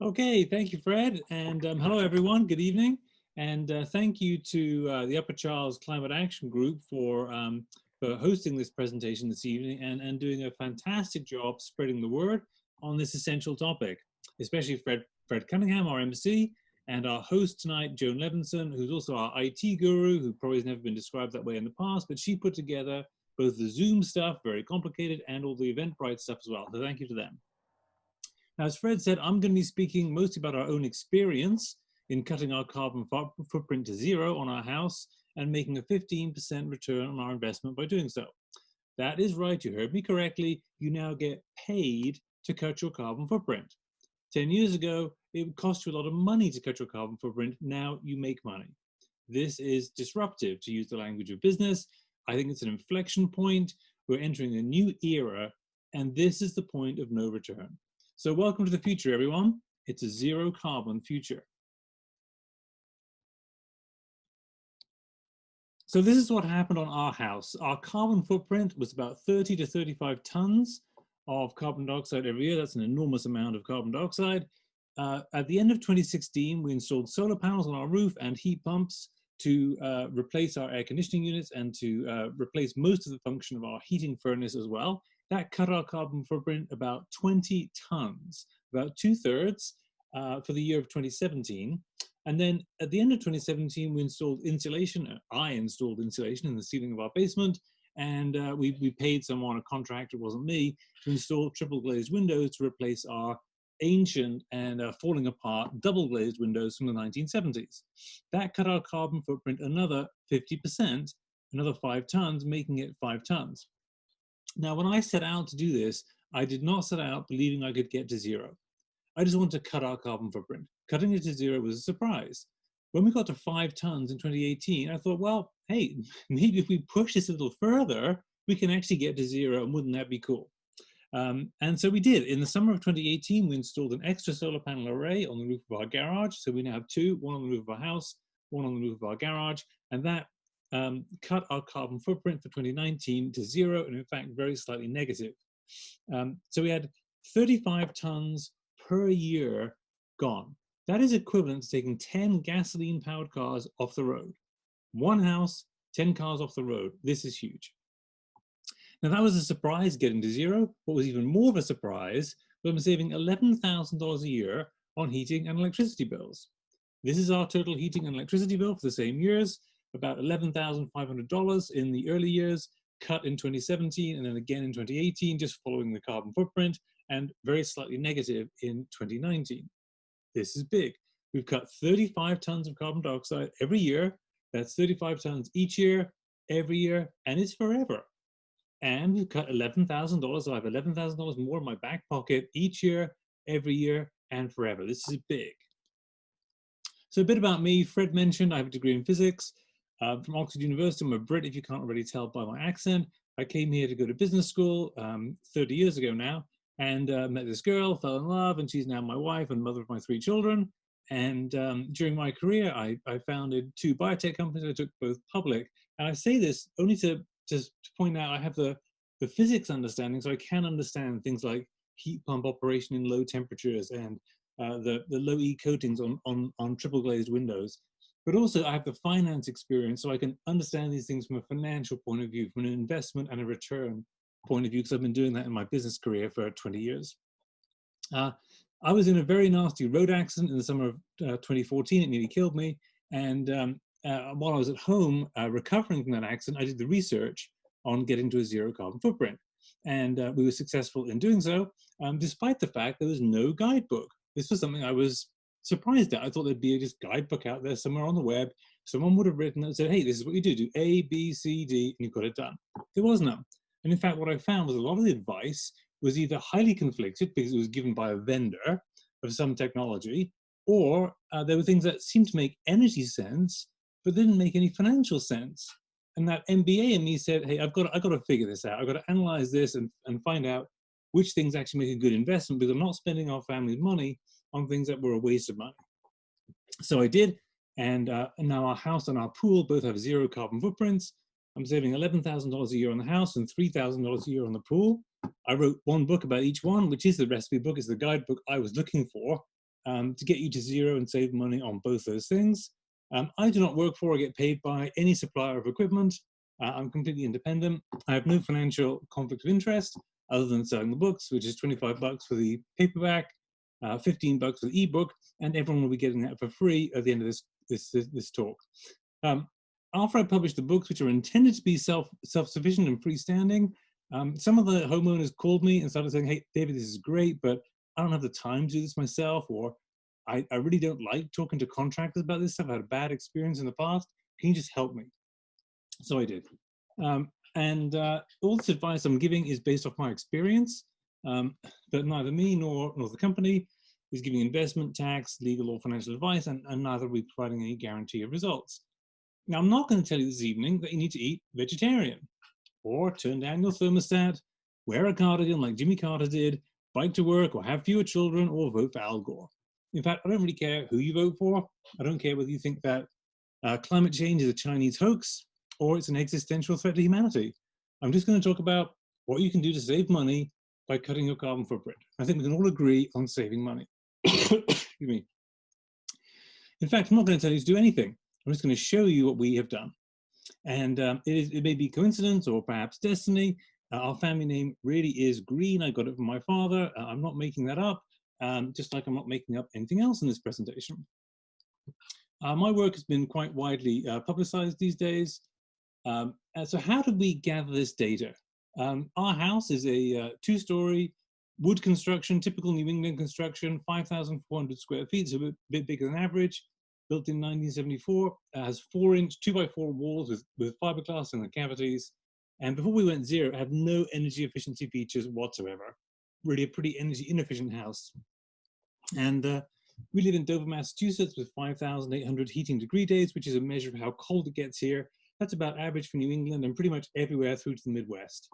Okay, thank you, Fred. And hello, everyone. Good evening. And thank you to the Upper Charles Climate Action Group for hosting this presentation this evening and doing a fantastic job spreading the word on this essential topic, especially Fred Cunningham, our MC, and our host tonight, Joan Levinson, who's also our IT guru, who probably has never been described that way in the past, but she put together both the Zoom stuff, very complicated, and all the Eventbrite stuff as well. So thank you to them. Now, as Fred said, I'm going to be speaking mostly about our own experience in cutting our carbon footprint to zero on our house and making a 15% return on our investment by doing so. That is right, you heard me correctly. You now get paid to cut your carbon footprint. 10 years ago, it would cost you a lot of money to cut your carbon footprint. Now you make money. This is disruptive, to use the language of business. I think it's an inflection point. We're entering a new era, and this is the point of no return. So welcome to the future, everyone. It's a zero carbon future. So this is what happened on our house. Our carbon footprint was about 30 to 35 tons of carbon dioxide every year. That's an enormous amount of carbon dioxide. At the end of 2016, we installed solar panels on our roof and heat pumps to replace our air conditioning units and to replace most of the function of our heating furnace as well. That cut our carbon footprint about 20 tons, about 2/3 for the year of 2017. And then at the end of 2017, we installed insulation. I installed insulation in the ceiling of our basement, and we paid someone, a contractor, it wasn't me, to install triple-glazed windows to replace our ancient and falling apart double-glazed windows from the 1970s. That cut our carbon footprint another 50%, another 5 tons, making it 5 tons. Now, when I set out to do this, I did not set out believing I could get to zero. I just wanted to cut our carbon footprint. Cutting it to zero was a surprise. When we got to 5 tons in 2018, I thought, well, hey, maybe if we push this a little further, we can actually get to zero, and wouldn't that be cool? And so we did. In the summer of 2018, we installed an extra solar panel array on the roof of our garage. So we now have 2, one on the roof of our house, one on the roof of our garage, and that cut our carbon footprint for 2019 to zero, and in fact, very slightly negative. So we had 35 tons per year gone. That is equivalent to taking 10 gasoline-powered cars off the road. One house, 10 cars off the road. This is huge. Now, that was a surprise getting to zero. What was even more of a surprise was I'm saving $11,000 a year on heating and electricity bills. This is our total heating and electricity bill for the same years, about $11,500 in the early years, cut in 2017, and then again in 2018, just following the carbon footprint, and very slightly negative in 2019. This is big. We've cut 35 tons of carbon dioxide every year. That's 35 tons each year, every year, and it's forever. And we've cut $11,000. So I have $11,000 more in my back pocket each year, every year, and forever. This is big. So a bit about me. Fred mentioned I have a degree in physics from Oxford University. I'm a Brit, if you can't already tell by my accent. I came here to go to business school 30 years ago now, and met this girl, fell in love, and she's now my wife and mother of my 3 children. And during my career, I founded 2 biotech companies. I took both public. And I say this only to point out I have the physics understanding, so I can understand things like heat pump operation in low temperatures and the low E coatings on triple glazed windows. But also I have the finance experience, so I can understand these things from a financial point of view, from an investment and a return point of view, because I've been doing that in my business career for 20 years. I was in a very nasty road accident in the summer of 2014. It nearly killed me. And while I was at home recovering from that accident, I did the research on getting to a zero carbon footprint. And we were successful in doing so, despite the fact there was no guidebook. This was something I was surprised at. I thought there'd be a just guidebook out there somewhere on the web. Someone would have written and said, hey, this is what you do. Do A, B, C, D, and you've got it done. There was none. And in fact, what I found was a lot of the advice was either highly conflicted because it was given by a vendor of some technology, or there were things that seemed to make energy sense, but didn't make any financial sense. And that MBA in me said, hey, I've got to figure this out. I've got to analyze this and find out which things actually make a good investment, because I'm not spending our family's money on things that were a waste of money. So I did, and now our house and our pool both have zero carbon footprints. I'm saving $11,000 a year on the house and $3,000 a year on the pool. I wrote one book about each one, which is the recipe book, is the guidebook I was looking for. to get you to zero and save money on both those things. I do not work for or get paid by any supplier of equipment. I'm completely independent. I have no financial conflict of interest other than selling the books, which is $25 for the paperback, $15 for the ebook, and everyone will be getting that for free at the end of this talk. After I published the books, which are intended to be self-sufficient and freestanding, some of the homeowners called me and started saying, "Hey, David, this is great, but I don't have the time to do this myself," or I really don't like talking to contractors about this stuff. I had a bad experience in the past. Can you just help me? So I did. All this advice I'm giving is based off my experience, but neither me nor the company is giving investment, tax, legal, or financial advice, and neither are we providing any guarantee of results. Now, I'm not going to tell you this evening that you need to eat vegetarian, or turn down your thermostat, wear a cardigan like Jimmy Carter did, bike to work, or have fewer children, or vote for Al Gore. In fact, I don't really care who you vote for. I don't care whether you think that climate change is a Chinese hoax or it's an existential threat to humanity. I'm just going to talk about what you can do to save money by cutting your carbon footprint. I think we can all agree on saving money. Excuse me. In fact, I'm not going to tell you to do anything. I'm just going to show you what we have done. And it may be coincidence or perhaps destiny. Our family name really is Green. I got it from my father. I'm not making that up, just like I'm not making up anything else in this presentation. My work has been quite widely publicized these days. So how did we gather this data? Our house is a two-story wood construction, typical New England construction, 5,400 square feet, so a bit bigger than average. Built in 1974, has 4-inch 2x4 walls with fiberglass in the cavities. And before we went zero, it had no energy efficiency features whatsoever. Really a pretty energy inefficient house. And we live in Dover, Massachusetts with 5,800 heating degree days, which is a measure of how cold it gets here. That's about average for New England and pretty much everywhere through to the Midwest.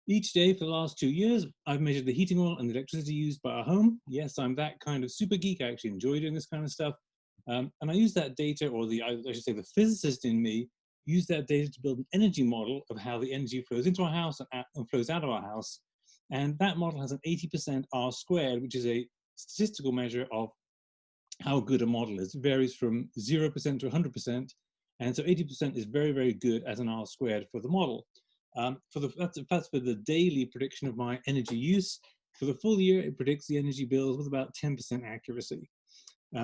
Each day for the last 2 years, I've measured the heating oil and the electricity used by our home. Yes, I'm that kind of super geek. I actually enjoy doing this kind of stuff. And I use that data, or I should say the physicist in me, use that data to build an energy model of how the energy flows into our house and flows out of our house. And that model has an 80% R squared, which is a statistical measure of how good a model is. It varies from 0% to 100%. And so 80% is very, very good as an R squared for the model. That's for the daily prediction of my energy use. For the full year, it predicts the energy bills with about 10% accuracy.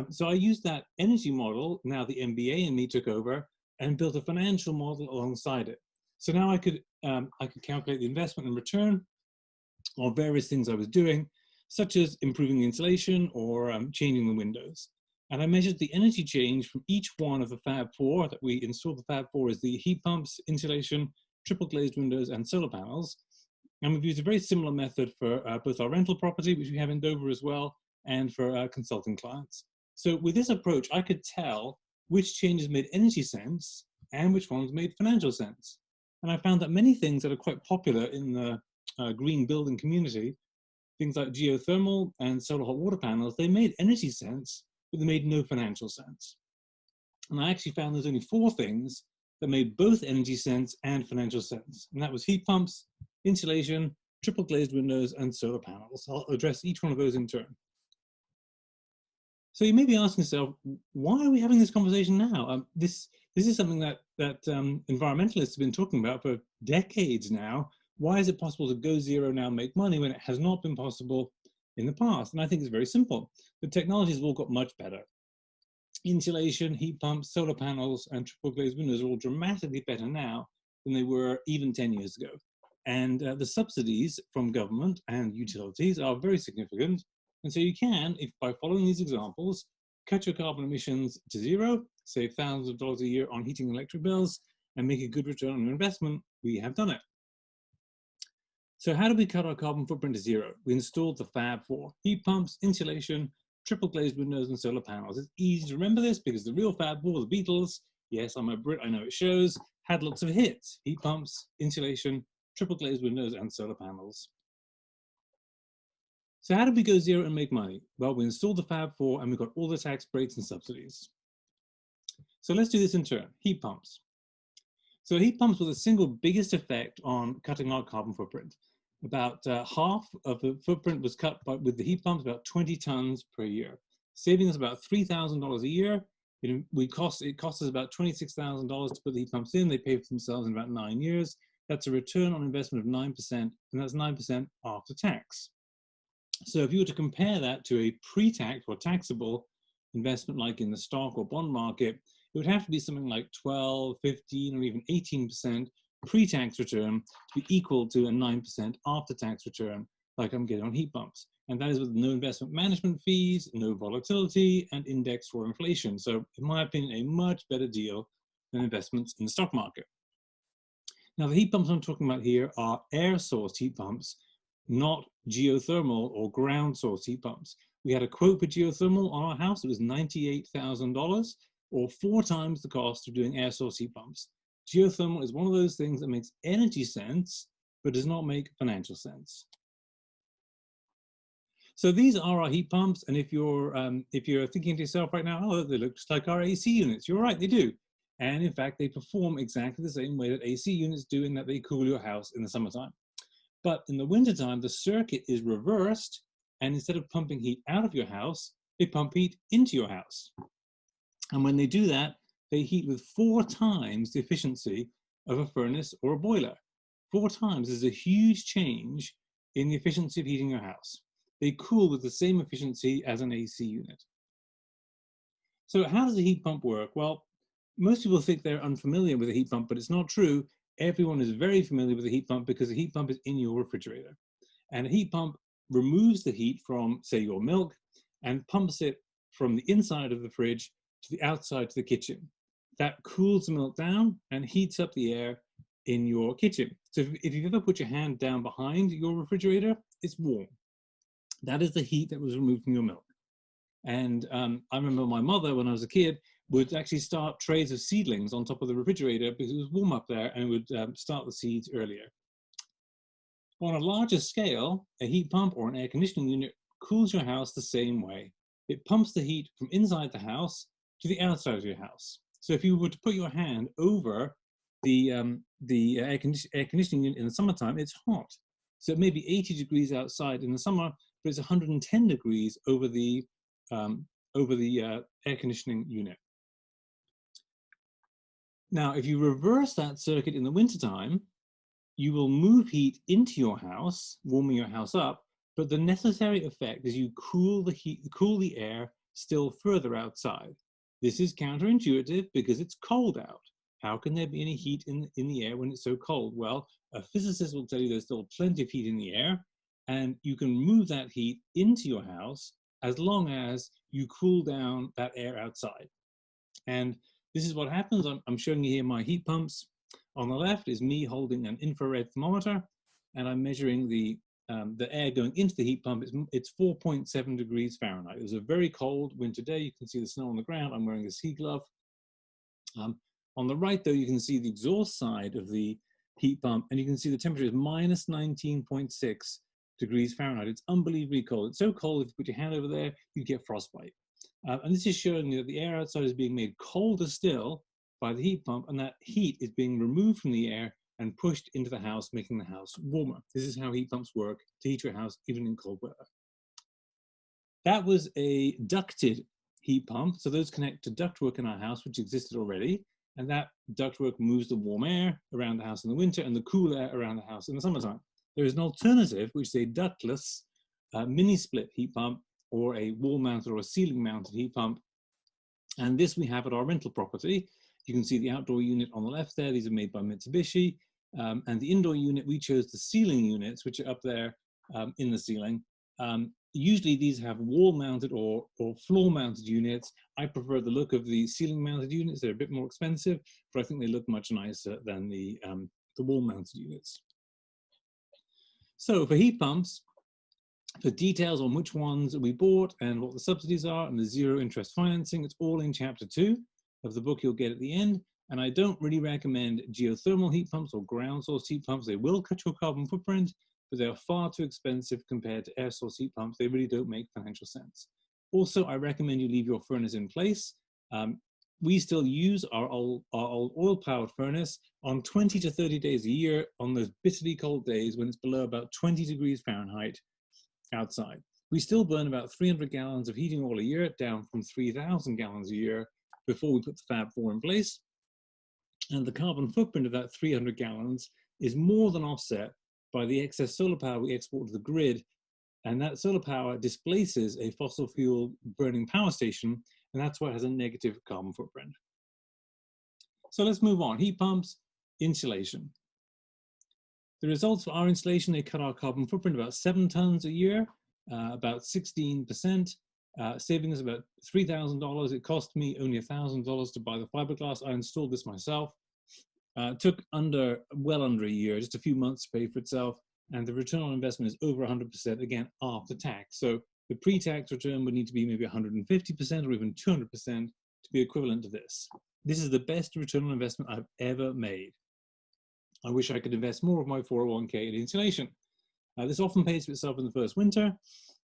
So I used that energy model, now the MBA in me took over, and built a financial model alongside it. So now I could calculate the investment and return on various things I was doing, such as improving the insulation or changing the windows. And I measured the energy change from each one of the Fab Four that we installed. The Fab Four is the heat pumps, insulation, triple-glazed windows, and solar panels. And we've used a very similar method for both our rental property, which we have in Dover as well, and for consulting clients. So with this approach, I could tell which changes made energy sense and which ones made financial sense. And I found that many things that are quite popular in the green building community, things like geothermal and solar hot water panels, they made energy sense, but they made no financial sense. And I actually found there's only 4 things that made both energy sense and financial sense. And that was heat pumps, insulation, triple glazed windows, and solar panels. I'll address each one of those in turn. So you may be asking yourself, why are we having this conversation now? This is something that environmentalists have been talking about for decades now. Why is it possible to go zero now and make money when it has not been possible in the past? And I think it's very simple. The technologies have all got much better. Insulation, heat pumps, solar panels, and triple glazed windows are all dramatically better now than they were even 10 years ago. And the subsidies from government and utilities are very significant. And so you can, if by following these examples, cut your carbon emissions to zero, save thousands of dollars a year on heating and electric bills, and make a good return on your investment. We have done it. So how do we cut our carbon footprint to zero? We installed the Fab Four: heat pumps, insulation, triple glazed windows, and solar panels. It's easy to remember this because the real Fab Four, the Beatles, yes, I'm a Brit, I know it shows, had lots of hits: heat pumps, insulation, triple glazed windows, and solar panels. So how did we go zero and make money? Well, we installed the Fab Four and we got all the tax breaks and subsidies. So let's do this in turn. Heat pumps. So heat pumps were the single biggest effect on cutting our carbon footprint. About half of the footprint was cut with the heat pumps, about 20 tons per year. saving us about $3,000 a year. It costs us about $26,000 to put the heat pumps in. They pay for themselves in about 9 years. That's a return on investment of 9%, and that's 9% after tax. So if you were to compare that to a pre-tax or taxable investment like in the stock or bond market, it would have to be something like 12, 15, or even 18% pre-tax return to be equal to a 9% after-tax return like I'm getting on heat pumps. And that is with no investment management fees, no volatility, and index for inflation. So in my opinion, a much better deal than investments in the stock market. Now, the heat pumps I'm talking about here are air source heat pumps, not geothermal or ground source heat pumps. We had a quote for geothermal on our house. It was $98,000, or 4 times the cost of doing air source heat pumps. Geothermal is one of those things that makes energy sense, but does not make financial sense. So these are our heat pumps, and if you're thinking to yourself right now, oh, they look just like our AC units, you're right, they do. And in fact, they perform exactly the same way that AC units do, in that they cool your house in the summertime. But in the wintertime, the circuit is reversed, and instead of pumping heat out of your house, they pump heat into your house. And when they do that, they heat with 4 times the efficiency of a furnace or a boiler. 4 times is a huge change in the efficiency of heating your house. They cool with the same efficiency as an AC unit. So how does a heat pump work? Well, most people think they're unfamiliar with a heat pump, but it's not true. Everyone is very familiar with a heat pump because a heat pump is in your refrigerator. And a heat pump removes the heat from, say, your milk and pumps it from the inside of the fridge to the outside to the kitchen. That cools the milk down and heats up the air in your kitchen. So if you've ever put your hand down behind your refrigerator, it's warm. That is the heat that was removed from your milk. And I remember my mother, when I was a kid, would actually start trays of seedlings on top of the refrigerator because it was warm up there, and would start the seeds earlier. On a larger scale, a heat pump or an air conditioning unit cools your house the same way. It pumps the heat from inside the house to the outside of your house. So if you were to put your hand over the air conditioning unit in the summertime, it's hot. So it may be 80 degrees outside in the summer, but it's 110 degrees over the air conditioning unit. Now, if you reverse that circuit in the wintertime, you will move heat into your house, warming your house up, but the necessary effect is you cool the air still further outside. This is counterintuitive because it's cold out. How can there be any heat in the air when it's so cold? Well, a physicist will tell you there's still plenty of heat in the air, and you can move that heat into your house as long as you cool down that air outside. And this is what happens. I'm showing you here my heat pumps. On the left is me holding an infrared thermometer, and I'm measuring the air going into the heat pump. It's 4.7 degrees Fahrenheit. It was a very cold winter day. You can see the snow on the ground. I'm wearing a ski glove. On the right, though, you can see the exhaust side of the heat pump, and you can see the temperature is minus 19.6 degrees Fahrenheit. It's unbelievably cold. It's so cold, if you put your hand over there, you get frostbite. And this is showing you that the air outside is being made colder still by the heat pump, and that heat is being removed from the air and pushed into the house, making the house warmer. This is how heat pumps work to heat your house, even in cold weather. That was a ducted heat pump. So those connect to ductwork in our house, which existed already. And that ductwork moves the warm air around the house in the winter and the cool air around the house in the summertime. There is an alternative, which is a ductless mini split heat pump, or a wall mounted or a ceiling mounted heat pump. And this we have at our rental property. You can see the outdoor unit on the left there. These are made by Mitsubishi. And the indoor unit, we chose the ceiling units, which are up there in the ceiling. Usually these have wall mounted or floor mounted units. I prefer the look of the ceiling mounted units. They're a bit more expensive, but I think they look much nicer than the wall mounted units. So for heat pumps, for details on which ones we bought and what the subsidies are and the zero interest financing, it's all in chapter 2 of the book you'll get at the end. And I don't really recommend geothermal heat pumps or ground source heat pumps. They will cut your carbon footprint, but they are far too expensive compared to air source heat pumps. They really don't make financial sense. Also, I recommend you leave your furnace in place. We still use our old oil-powered furnace on 20 to 30 days a year on those bitterly cold days when it's below about 20 degrees Fahrenheit outside. we still burn about 300 gallons of heating oil a year, down from 3,000 gallons a year before we put the Fab Four in place. And the carbon footprint of that 300 gallons is more than offset by the excess solar power we export to the grid. And that solar power displaces a fossil fuel burning power station, and that's why it has a negative carbon footprint. So let's move on. Heat pumps, insulation. The results for our insulation, they cut our carbon footprint about 7 tons a year, about 16%, saving us about $3,000. It cost me only $1,000 to buy the fiberglass. I installed this myself. Took well under a year, just a few months to pay for itself. And the return on investment is over 100%, again, after tax. So the pre-tax return would need to be maybe 150% or even 200% to be equivalent to this. This is the best return on investment I've ever made. I wish I could invest more of my 401k in insulation. This often pays for itself in the first winter.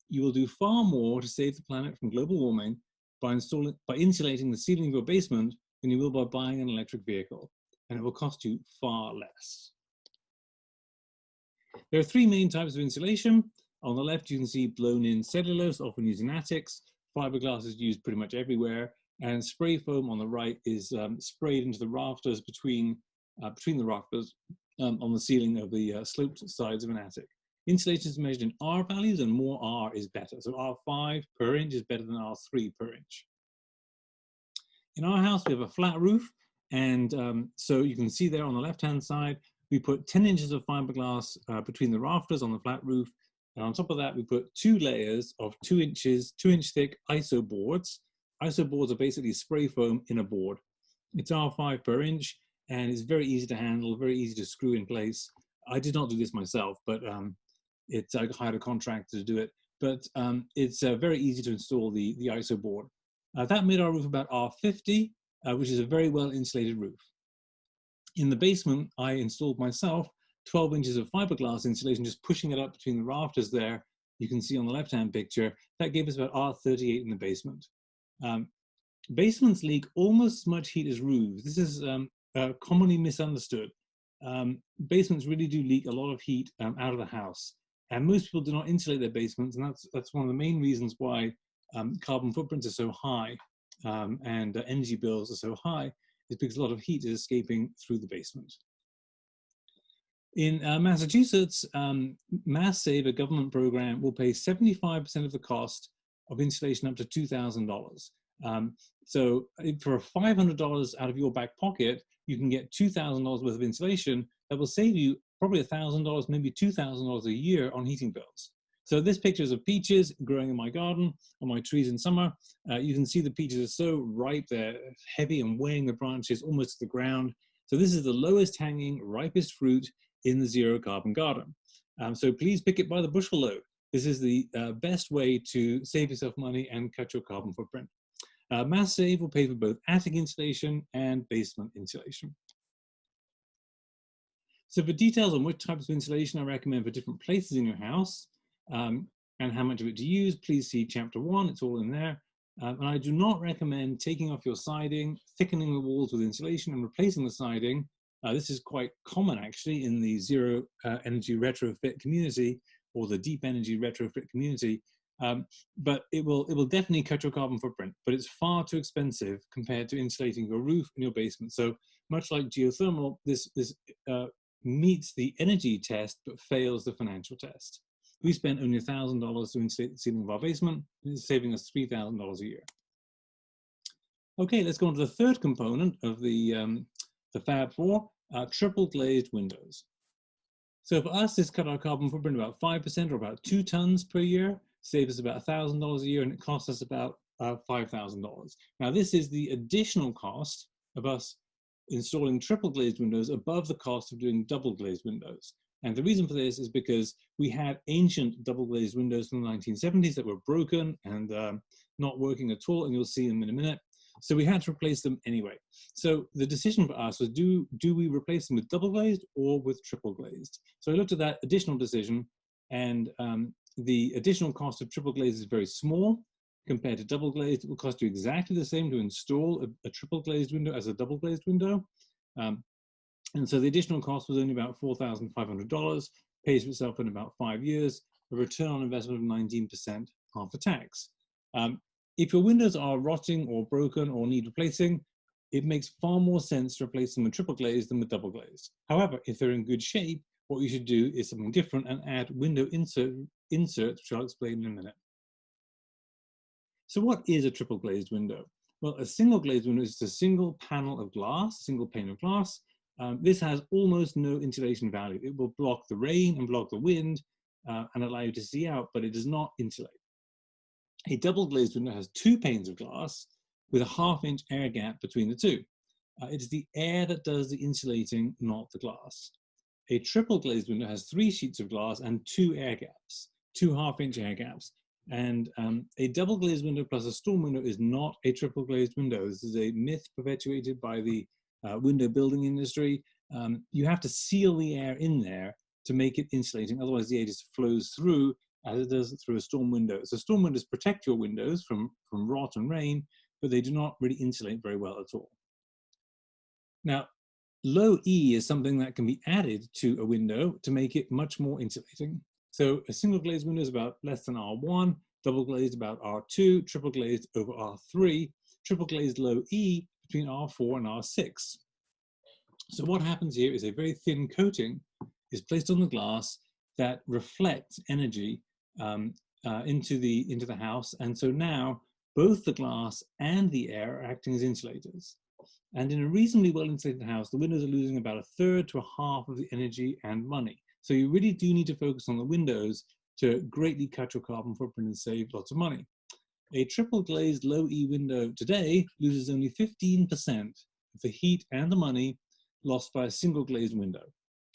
You will do far more to save the planet from global warming by insulating the ceiling of your basement than you will by buying an electric vehicle, and it will cost you far less. There are 3 main types of insulation. On the left, you can see blown-in cellulose, often used in attics. Fiberglass is used pretty much everywhere, and spray foam on the right is sprayed into the rafters between the rafters on the ceiling of the sloped sides of an attic. Insulation is measured in R values, and more R is better. So R5 per inch is better than R3 per inch. In our house, we have a flat roof, and so you can see there on the left-hand side, we put 10 inches of fiberglass between the rafters on the flat roof, and on top of that, we put 2 layers of 2-inch thick ISO boards. ISO boards are basically spray foam in a board. It's R5 per inch, and it's very easy to handle, very easy to screw in place. I did not do this myself, but I hired a contractor to do it. But it's very easy to install the ISO board. That made our roof about R50, which is a very well insulated roof. In the basement, I installed myself 12 inches of fiberglass insulation, just pushing it up between the rafters there. You can see on the left-hand picture, that gave us about R38 in the basement. Basements leak almost as much heat as roofs. This is commonly misunderstood. Basements really do leak a lot of heat out of the house. And most people do not insulate their basements, and that's one of the main reasons why carbon footprints are so high and energy bills are so high, is because a lot of heat is escaping through the basement. In Massachusetts, MassSave, a government program, will pay 75% of the cost of insulation up to $2,000. So for $500 out of your back pocket, you can get $2,000 worth of insulation that will save you probably $1,000, maybe $2,000 a year on heating bills. So this picture is of peaches growing in my garden, on my trees in summer. You can see the peaches are so ripe, they're heavy and weighing the branches almost to the ground. So this is the lowest hanging, ripest fruit in the zero carbon garden. So please pick it by the bushel load. This is the best way to save yourself money and cut your carbon footprint. MassSave will pay for both attic insulation and basement insulation. So for details on which types of insulation I recommend for different places in your house and how much of it to use, please see chapter 1, it's all in there. And I do not recommend taking off your siding, thickening the walls with insulation and replacing the siding. This is quite common actually in the zero energy retrofit community or the deep energy retrofit community. But it will definitely cut your carbon footprint, but it's far too expensive compared to insulating your roof and your basement. So much like geothermal, this meets the energy test, but fails the financial test. We spent only $1,000 to insulate the ceiling of our basement, and it's saving us $3,000 a year. Okay, let's go on to the third component of the Fab Four, triple-glazed windows. So for us, this cut our carbon footprint about 5% or about 2 tons per year, saves us about $1,000 a year, and it costs us about $5,000. Now, this is the additional cost of us installing triple glazed windows above the cost of doing double glazed windows. And the reason for this is because we had ancient double glazed windows from the 1970s that were broken and not working at all, and you'll see them in a minute. So we had to replace them anyway. So the decision for us was, do we replace them with double glazed or with triple glazed? So I looked at that additional decision, and the additional cost of triple glazed is very small compared to double glazed. It will cost you exactly the same to install a triple glazed window as a double glazed window. And so the additional cost was only about $4,500, pays for itself in about 5 years, a return on investment of 19%, after tax. If your windows are rotting or broken or need replacing, it makes far more sense to replace them with triple glazed than with double glazed. However, if they're in good shape, what you should do is something different and add window inserts, which I'll explain in a minute. So what is a triple glazed window? Well, a single glazed window is a single panel of glass, a single pane of glass. This has almost no insulation value. It will block the rain and block the wind and allow you to see out, but it does not insulate. A double glazed window has two panes of glass with a ½ inch air gap between the two. It is the air that does the insulating, not the glass. A triple glazed window has 3 sheets of glass and 2 air gaps, 2 ½ inch air gaps. And a double glazed window plus a storm window is not a triple glazed window. This is a myth perpetuated by the window building industry. You have to seal the air in there to make it insulating, otherwise the air just flows through as it does through a storm window. So storm windows protect your windows from rot and rain, but they do not really insulate very well at all. Now, low E is something that can be added to a window to make it much more insulating. So a single glazed window is about less than R1, double glazed about R2, triple glazed over R3, triple glazed low E between R4 and R6. So what happens here is a very thin coating is placed on the glass that reflects energy into the house. And so now both the glass and the air are acting as insulators. And in a reasonably well insulated house, the windows are losing about 1/3 to 1/2 of the energy and money. So you really do need to focus on the windows to greatly cut your carbon footprint and save lots of money. A triple glazed low E window today loses only 15% of the heat and the money lost by a single glazed window.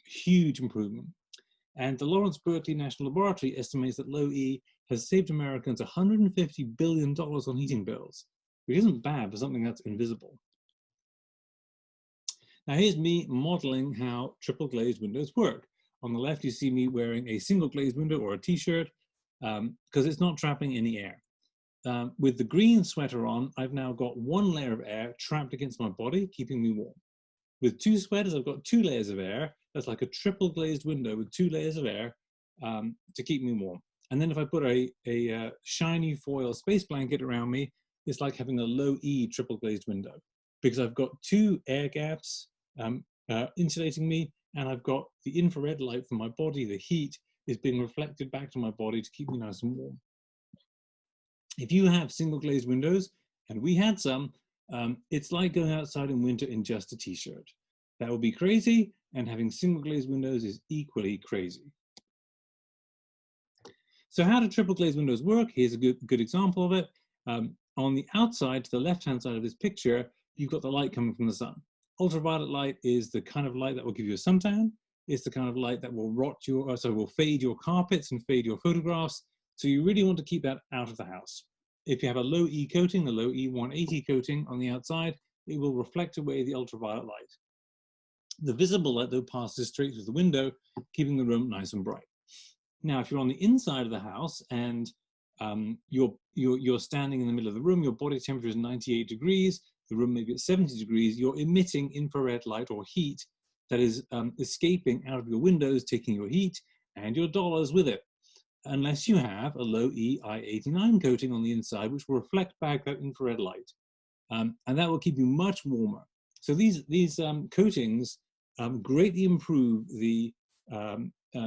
Huge improvement. And the Lawrence Berkeley National Laboratory estimates that low E has saved Americans $150 billion on heating bills, which isn't bad for something that's invisible. Now here's me modeling how triple glazed windows work. On the left, you see me wearing a single glazed window or a t-shirt because it's not trapping any air. With the green sweater on, I've now got 1 layer of air trapped against my body, keeping me warm. With 2 sweaters, I've got 2 layers of air. That's like a triple glazed window with 2 layers of air to keep me warm. And then if I put a shiny foil space blanket around me, it's like having a low E triple glazed window because I've got 2 air gaps insulating me, and I've got the infrared light from my body. The heat is being reflected back to my body to keep me nice and warm. If you have single glazed windows, and we had some, it's like going outside in winter in just a t-shirt. That would be crazy, and having single glazed windows is equally crazy. So how do triple glazed windows work? Here's a good example of it. On the outside, to the left-hand side of this picture, you've got the light coming from the sun. Ultraviolet light is the kind of light that will give you a suntan. It's the kind of light that will will fade your carpets and fade your photographs. So you really want to keep that out of the house. If you have a low E coating, a low E 180 coating on the outside, it will reflect away the ultraviolet light. The visible light, though, passes straight through the window, keeping the room nice and bright. Now, if you're on the inside of the house and you're standing in the middle of the room, your body temperature is 98 degrees, the room may be at 70 degrees, you're emitting infrared light or heat that is escaping out of your windows, taking your heat and your dollars with it, unless you have a low E I-89 coating on the inside, which will reflect back that infrared light. And that will keep you much warmer. So these coatings greatly improve the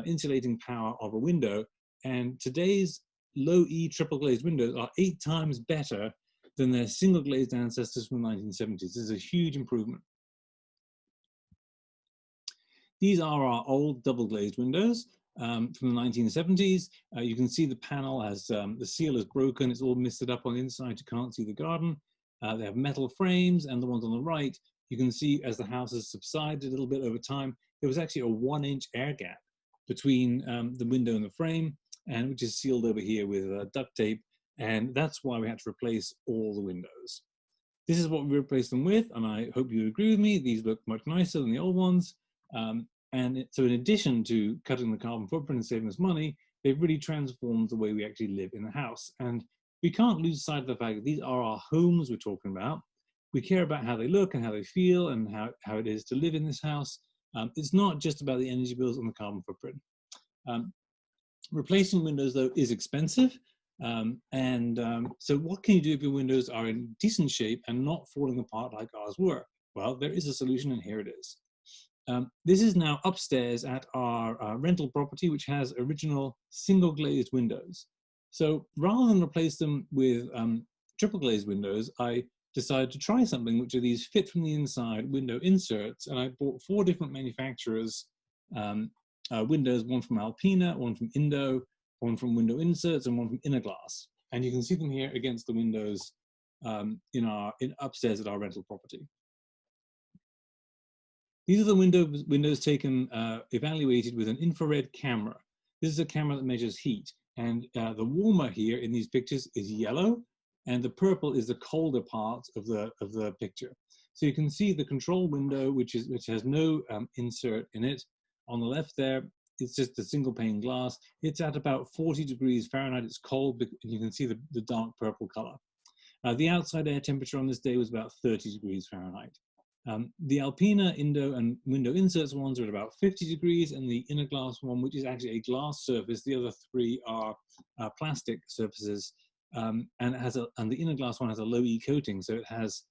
insulating power of a window, and today's low E triple glazed windows are 8 times better than their single glazed ancestors from the 1970s. This is a huge improvement. These are our old double glazed windows from the 1970s. You can see the panel has, the seal is broken, it's all misted up on the inside, you can't see the garden. They have metal frames, and the ones on the right, you can see as the house has subsided a little bit over time, there was actually a 1-inch air gap between the window and the frame, and which is sealed over here with duct tape, and that's why we had to replace all the windows. This is what we replaced them with, and I hope you agree with me. These look much nicer than the old ones. So in addition to cutting the carbon footprint and saving us money, they've really transformed the way we actually live in the house. And we can't lose sight of the fact that these are our homes we're talking about. We care about how they look and how they feel and how it is to live in this house. It's not just about the energy bills and the carbon footprint. Replacing windows, though, is expensive. So what can you do if your windows are in decent shape and not falling apart like ours were? Well, there is a solution, and here it is. This is now upstairs at our rental property, which has original single glazed windows. So rather than replace them with triple glazed windows, I decided to try something, which are these fit from the inside window inserts. And I bought 4 different manufacturers' windows, one from Alpina, one from Indo, one from Window Inserts, and one from Inner Glass. And you can see them here against the windows upstairs at our rental property. These are the windows taken, evaluated with an infrared camera. This is a camera that measures heat. And the warmer here in these pictures is yellow, and the purple is the colder part of the picture. So you can see the control window, which has no insert in it. On the left there, it's just a single pane glass. It's at about 40 degrees Fahrenheit. It's cold, and you can see the dark purple color. The outside air temperature on this day was about 30 degrees Fahrenheit. The Alpina, Indo, and Window Inserts ones are at about 50 degrees, and the Inner Glass one, which is actually a glass surface, the other 3 are plastic surfaces, and the Inner Glass one has a low E coating, so it has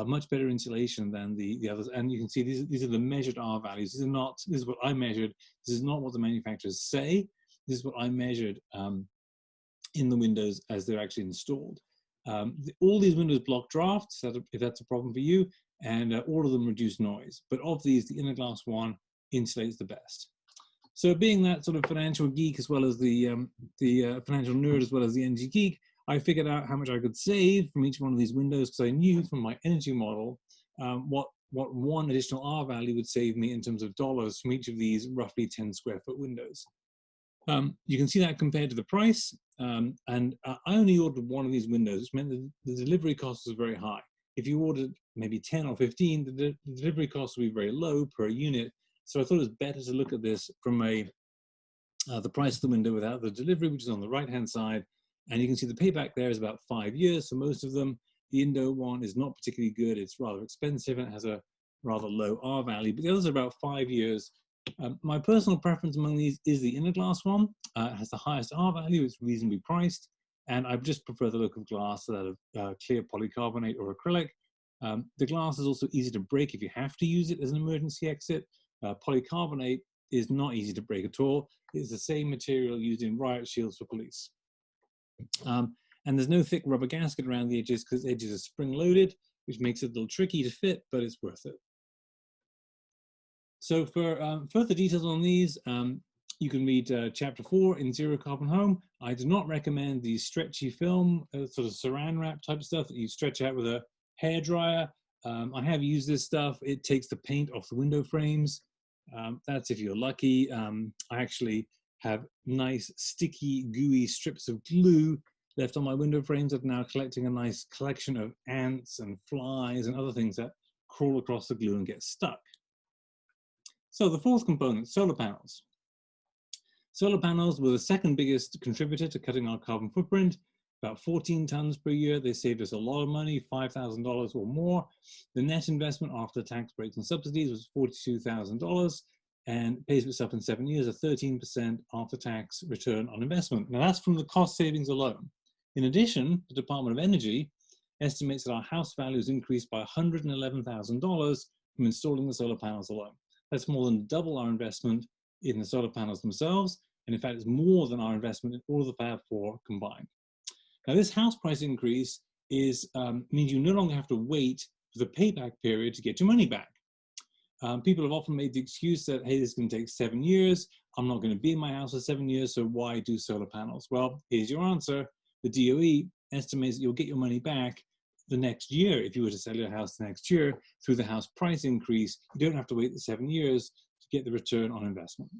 much better insulation than the others. And you can see these are the measured R values. This is what I measured. This is not what the manufacturers say. This is what I measured in the windows as they're actually installed. All these windows block drafts, if that's a problem for you, and all of them reduce noise. But of these, the Inner Glass one insulates the best. So being that sort of financial geek as well as the financial nerd as well as the energy geek, I figured out how much I could save from each one of these windows, because I knew from my energy model what one additional R value would save me in terms of dollars from each of these roughly 10 square foot windows. You can see that compared to the price, and I only ordered one of these windows, which meant that the delivery cost was very high. If you ordered maybe 10 or 15, the delivery cost would be very low per unit. So I thought it was better to look at this from the price of the window without the delivery, which is on the right-hand side. And you can see the payback there is about 5 years for most of them. The Indo one is not particularly good. It's rather expensive and it has a rather low R value, but the others are about 5 years. My personal preference among these is the Inner Glass one. It has the highest R value. It's reasonably priced. And I just prefer the look of glass to that of clear polycarbonate or acrylic. The glass is also easy to break if you have to use it as an emergency exit. Polycarbonate is not easy to break at all. It's the same material used in riot shields for police. And there's no thick rubber gasket around the edges because the edges are spring-loaded, which makes it a little tricky to fit, but it's worth it. So for further details on these, you can read chapter 4 in Zero Carbon Home. I do not recommend the stretchy film, sort of saran wrap type stuff that you stretch out with a hairdryer. I have used this stuff. It takes the paint off the window frames. That's if you're lucky. I actually have nice, sticky, gooey strips of glue left on my window frames. I'm now collecting a nice collection of ants and flies and other things that crawl across the glue and get stuck. So the fourth component, solar panels. Solar panels were the second biggest contributor to cutting our carbon footprint, about 14 tons per year. They saved us a lot of money, $5,000 or more. The net investment after tax breaks and subsidies was $42,000 and pays for itself in 7 years, a 13% after tax return on investment. Now that's from the cost savings alone. In addition, the Department of Energy estimates that our house values increased by $111,000 from installing the solar panels alone. That's more than double our investment in the solar panels themselves, and in fact, it's more than our investment in all of the Fab Four combined. Now, this house price increase means you no longer have to wait for the payback period to get your money back. People have often made the excuse that, hey, this is going to take 7 years. I'm not going to be in my house for 7 years, so why do solar panels? Well, here's your answer. The DOE estimates that you'll get your money back the next year if you were to sell your house the next year through the house price increase. You don't have to wait the 7 years to get the return on investment.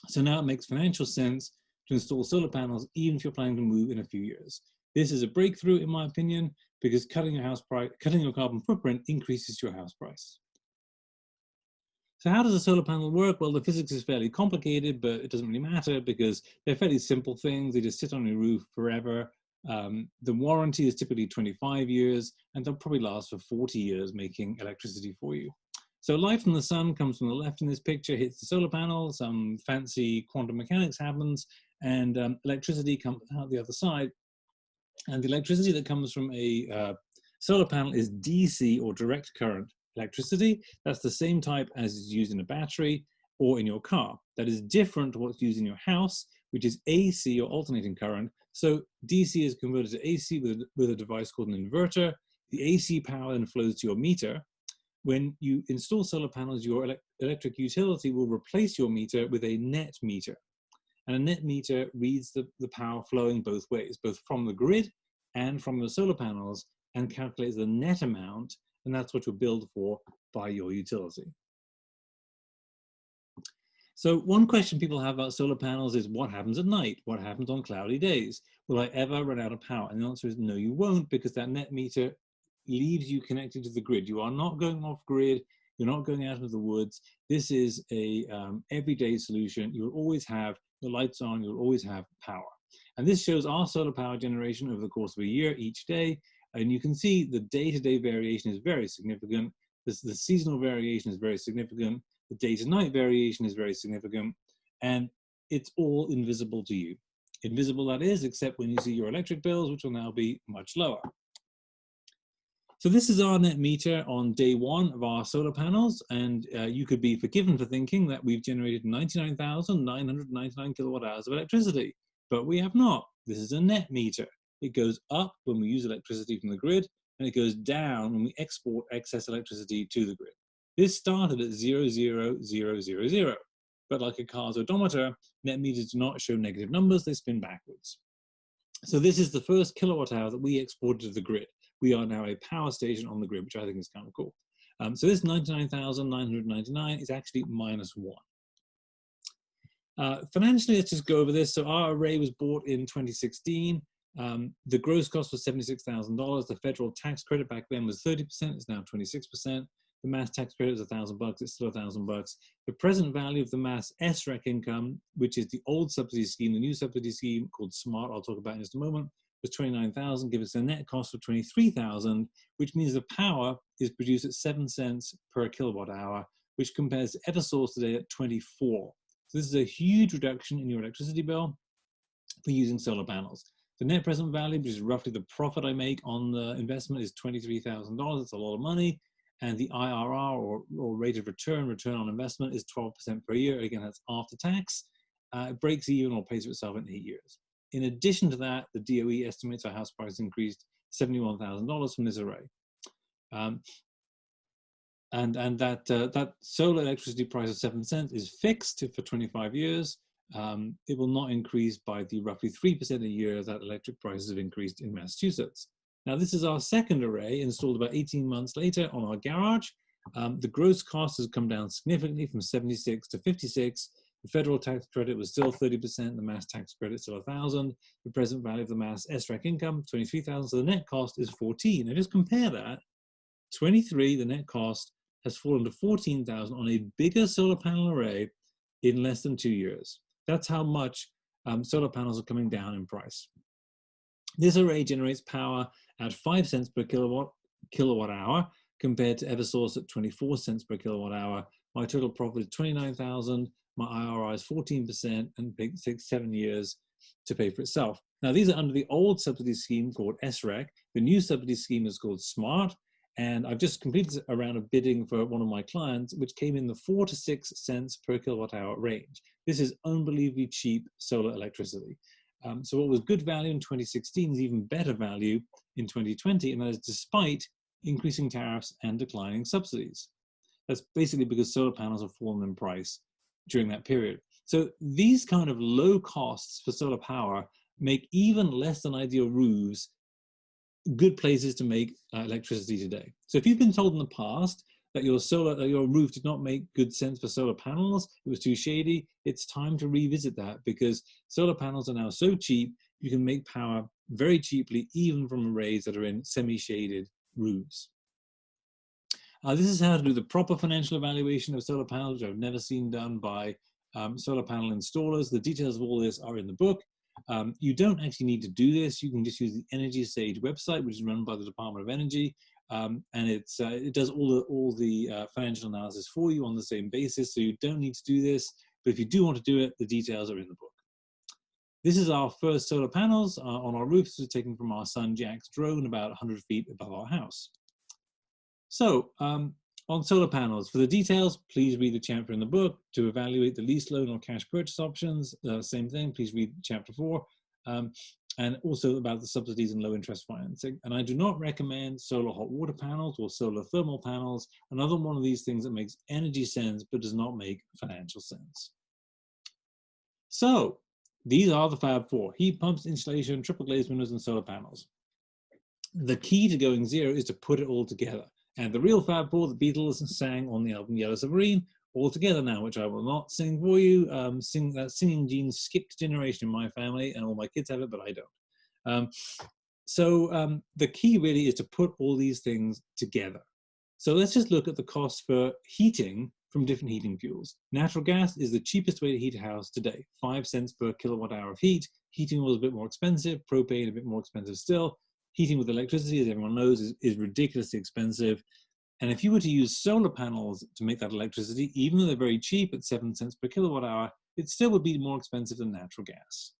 So now it makes financial sense to install solar panels even if you're planning to move in a few years. This is a breakthrough, in my opinion, because cutting your carbon footprint increases your house price. So how does a solar panel work? Well, the physics is fairly complicated, but it doesn't really matter because they're fairly simple things. They just sit on your roof forever. The warranty is typically 25 years, and they'll probably last for 40 years making electricity for you. So light from the sun comes from the left in this picture, hits the solar panel, some fancy quantum mechanics happens, and electricity comes out the other side. And the electricity that comes from a solar panel is DC, or direct current electricity. That's the same type as is used in a battery or in your car. That is different to what's used in your house, which is AC, or alternating current. So DC is converted to AC with a device called an inverter. The AC power then flows to your meter. When you install solar panels, your electric utility will replace your meter with a net meter. And a net meter reads the power flowing both ways, both from the grid and from the solar panels, and calculates the net amount, and that's what you're billed for by your utility. So one question people have about solar panels is, what happens at night? What happens on cloudy days? Will I ever run out of power? And the answer is no, you won't, because that net meter leaves you connected to the grid. You are not going off grid. You're not going out of the woods. This is a everyday solution. You will always have the lights on. You'll always have power. And this shows our solar power generation over the course of a year, each day. And you can see the day-to-day variation is very significant. The seasonal variation is very significant. The day-to-night variation is very significant. And it's all invisible to you. Invisible, that is, except when you see your electric bills, which will now be much lower. So this is our net meter on day one of our solar panels, and you could be forgiven for thinking that we've generated 99,999 kilowatt hours of electricity, but we have not. This is a net meter. It goes up when we use electricity from the grid, and it goes down when we export excess electricity to the grid. This started at 0,0000, but like a car's odometer, net meters do not show negative numbers, they spin backwards. So this is the first kilowatt hour that we exported to the grid. We are now a power station on the grid, which I think is kind of cool. So this 99,999 is actually -1. Financially, let's just go over this. So our array was bought in 2016. The gross cost was $76,000. The federal tax credit back then was 30%. It's now 26%. The mass tax credit is $1,000. It's still $1,000. The present value of the mass SREC income, which is the old subsidy scheme, the new subsidy scheme called SMART, I'll talk about in just a moment, was $29,000, give us a net cost of $23,000, which means the power is produced at 7 cents per kilowatt hour, which compares to Eversource today at 24. So this is a huge reduction in your electricity bill for using solar panels. The net present value, which is roughly the profit I make on the investment, is $23,000. That's a lot of money. And the IRR, or rate of return on investment, is 12% per year. Again, that's after tax. It breaks even or pays for itself in 8 years. In addition to that, the DOE estimates our house price increased $71,000 from this array. And that solar electricity price of 7 cents is fixed for 25 years. It will not increase by the roughly 3% a year that electric prices have increased in Massachusetts. Now, this is our second array installed about 18 months later on our garage. The gross cost has come down significantly from 76 to 56. The federal tax credit was still 30%. The mass tax credit still 1,000. The present value of the mass SREC income, 23,000. So the net cost is 14. Now just compare that. 23, the net cost has fallen to 14,000 on a bigger solar panel array in less than 2 years. That's how much solar panels are coming down in price. This array generates power at 5 cents per kilowatt hour compared to Eversource at 24 cents per kilowatt hour. My total profit is 29,000. My IRR is 14%, and it takes 7 years to pay for itself. Now, these are under the old subsidy scheme called SREC. The new subsidy scheme is called SMART, and I've just completed a round of bidding for one of my clients, which came in the 4 to 6 cents per kilowatt hour range. This is unbelievably cheap solar electricity. So what was good value in 2016 is even better value in 2020, and that is despite increasing tariffs and declining subsidies. That's basically because solar panels have fallen in price during that period. So these kind of low costs for solar power make even less than ideal roofs good places to make electricity today. So if you've been told in the past that your roof did not make good sense for solar panels, it was too shady, it's time to revisit that, because solar panels are now so cheap, you can make power very cheaply, even from arrays that are in semi-shaded roofs. This is how to do the proper financial evaluation of solar panels, which I've never seen done by solar panel installers. The details of all this are in the book. You don't actually need to do this. You can just use the Energy Sage website, which is run by the Department of Energy. and it does all the financial analysis for you on the same basis, so you don't need to do this. But if you do want to do it, the details are in the book. This is our first solar panels on our roof. This was taken from our son Jack's drone about 100 feet above our house. So on solar panels, for the details, please read the chapter in the book. To evaluate the lease loan or cash purchase options, same thing, please read chapter 4. And also about the subsidies and low interest financing. And I do not recommend solar hot water panels or solar thermal panels, another one of these things that makes energy sense but does not make financial sense. So these are the Fab Four: heat pumps, insulation, triple glazed windows, and solar panels. The key to going zero is to put it all together. And the real Fab Four, the Beatles sang on the album Yellow Submarine, all together now, which I will not sing for you. That singing gene skipped a generation in my family, and all my kids have it, but I don't. The key really is to put all these things together. So let's just look at the cost for heating from different heating fuels. Natural gas is the cheapest way to heat a house today, 5 cents per kilowatt hour of heat. Heating oil is a bit more expensive, propane a bit more expensive still. Heating with electricity, as everyone knows, is ridiculously expensive. And if you were to use solar panels to make that electricity, even though they're very cheap at 7 cents per kilowatt hour, it still would be more expensive than natural gas.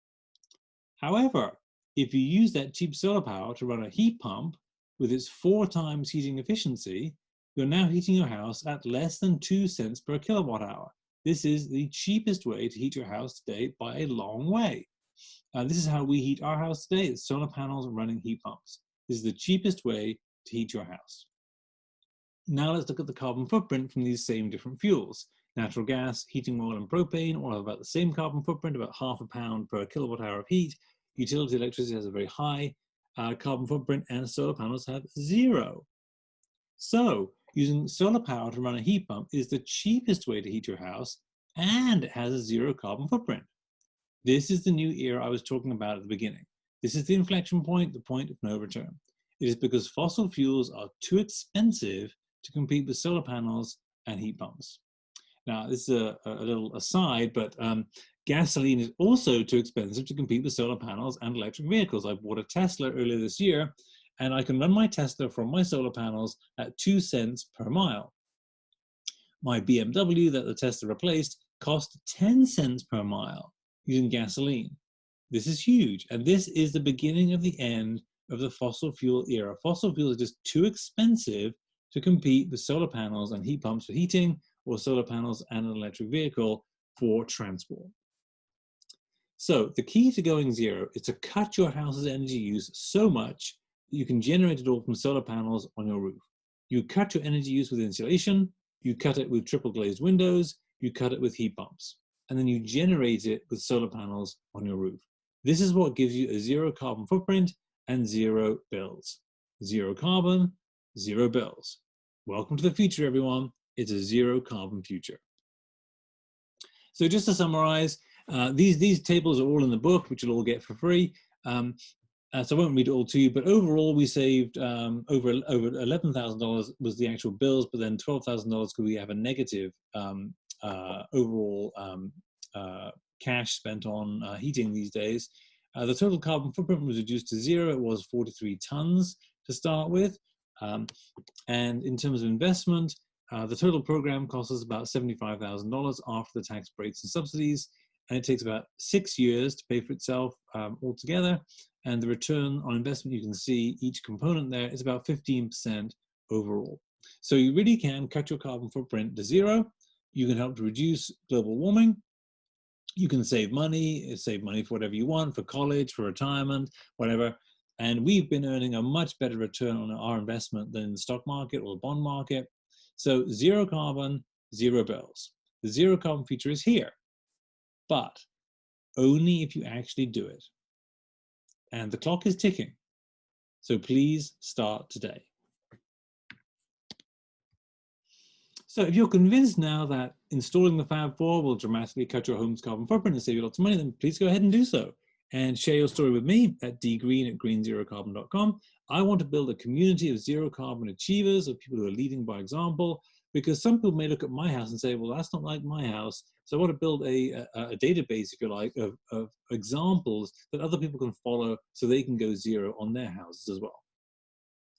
However, if you use that cheap solar power to run a heat pump with its 4 times heating efficiency, you're now heating your house at less than 2 cents per kilowatt hour. This is the cheapest way to heat your house today by a long way. This is how we heat our house today. It's solar panels running heat pumps. This is the cheapest way to heat your house. Now let's look at the carbon footprint from these same different fuels. Natural gas, heating oil, and propane all have about the same carbon footprint, about ½ a pound per kilowatt hour of heat. Utility electricity has a very high carbon footprint, and solar panels have 0. So using solar power to run a heat pump is the cheapest way to heat your house, and it has a 0 carbon footprint. This is the new era I was talking about at the beginning. This is the inflection point, the point of no return. It is because fossil fuels are too expensive to compete with solar panels and heat pumps. Now, this is a little aside, but gasoline is also too expensive to compete with solar panels and electric vehicles. I bought a Tesla earlier this year, and I can run my Tesla from my solar panels at 2 cents per mile. My BMW that the Tesla replaced cost 10 cents per mile using gasoline. This is huge, and this is the beginning of the end of the fossil fuel era. Fossil fuels are just too expensive to compete with solar panels and heat pumps for heating, or solar panels and an electric vehicle for transport. So the key to going zero is to cut your house's energy use so much that you can generate it all from solar panels on your roof. You cut your energy use with insulation, you cut it with triple glazed windows, you cut it with heat pumps, and then you generate it with solar panels on your roof. This is what gives you a 0 carbon footprint and 0 bills. 0 carbon, 0 bills. Welcome to the future, everyone. It's a 0 carbon future. So just to summarize, these tables are all in the book, which you'll all get for free. So I won't read it all to you, but overall we saved over $11,000 was the actual bills, but then $12,000 because we have a negative overall cash spent on heating these days. The total carbon footprint was reduced to 0. It was 43 tons to start with. And in terms of investment, the total program costs us about $75,000 after the tax breaks and subsidies, and it takes about 6 years to pay for itself altogether. And the return on investment, you can see each component there is about 15% overall. So you really can cut your carbon footprint to 0. You can help to reduce global warming. You can save money for whatever you want, for college, for retirement, whatever. And we've been earning a much better return on our investment than the stock market or the bond market. So 0 carbon, 0 bills. The 0 carbon future is here, but only if you actually do it. And the clock is ticking. So please start today. So if you're convinced now that installing the Fab Four will dramatically cut your home's carbon footprint and save you lots of money, then please go ahead and do so. And share your story with me at dgreen@greenZeroCarbon.com. I want to build a community of 0 carbon achievers, of people who are leading by example, because some people may look at my house and say, well, that's not like my house. So I want to build a database, if you like, of examples that other people can follow so they can go 0 on their houses as well.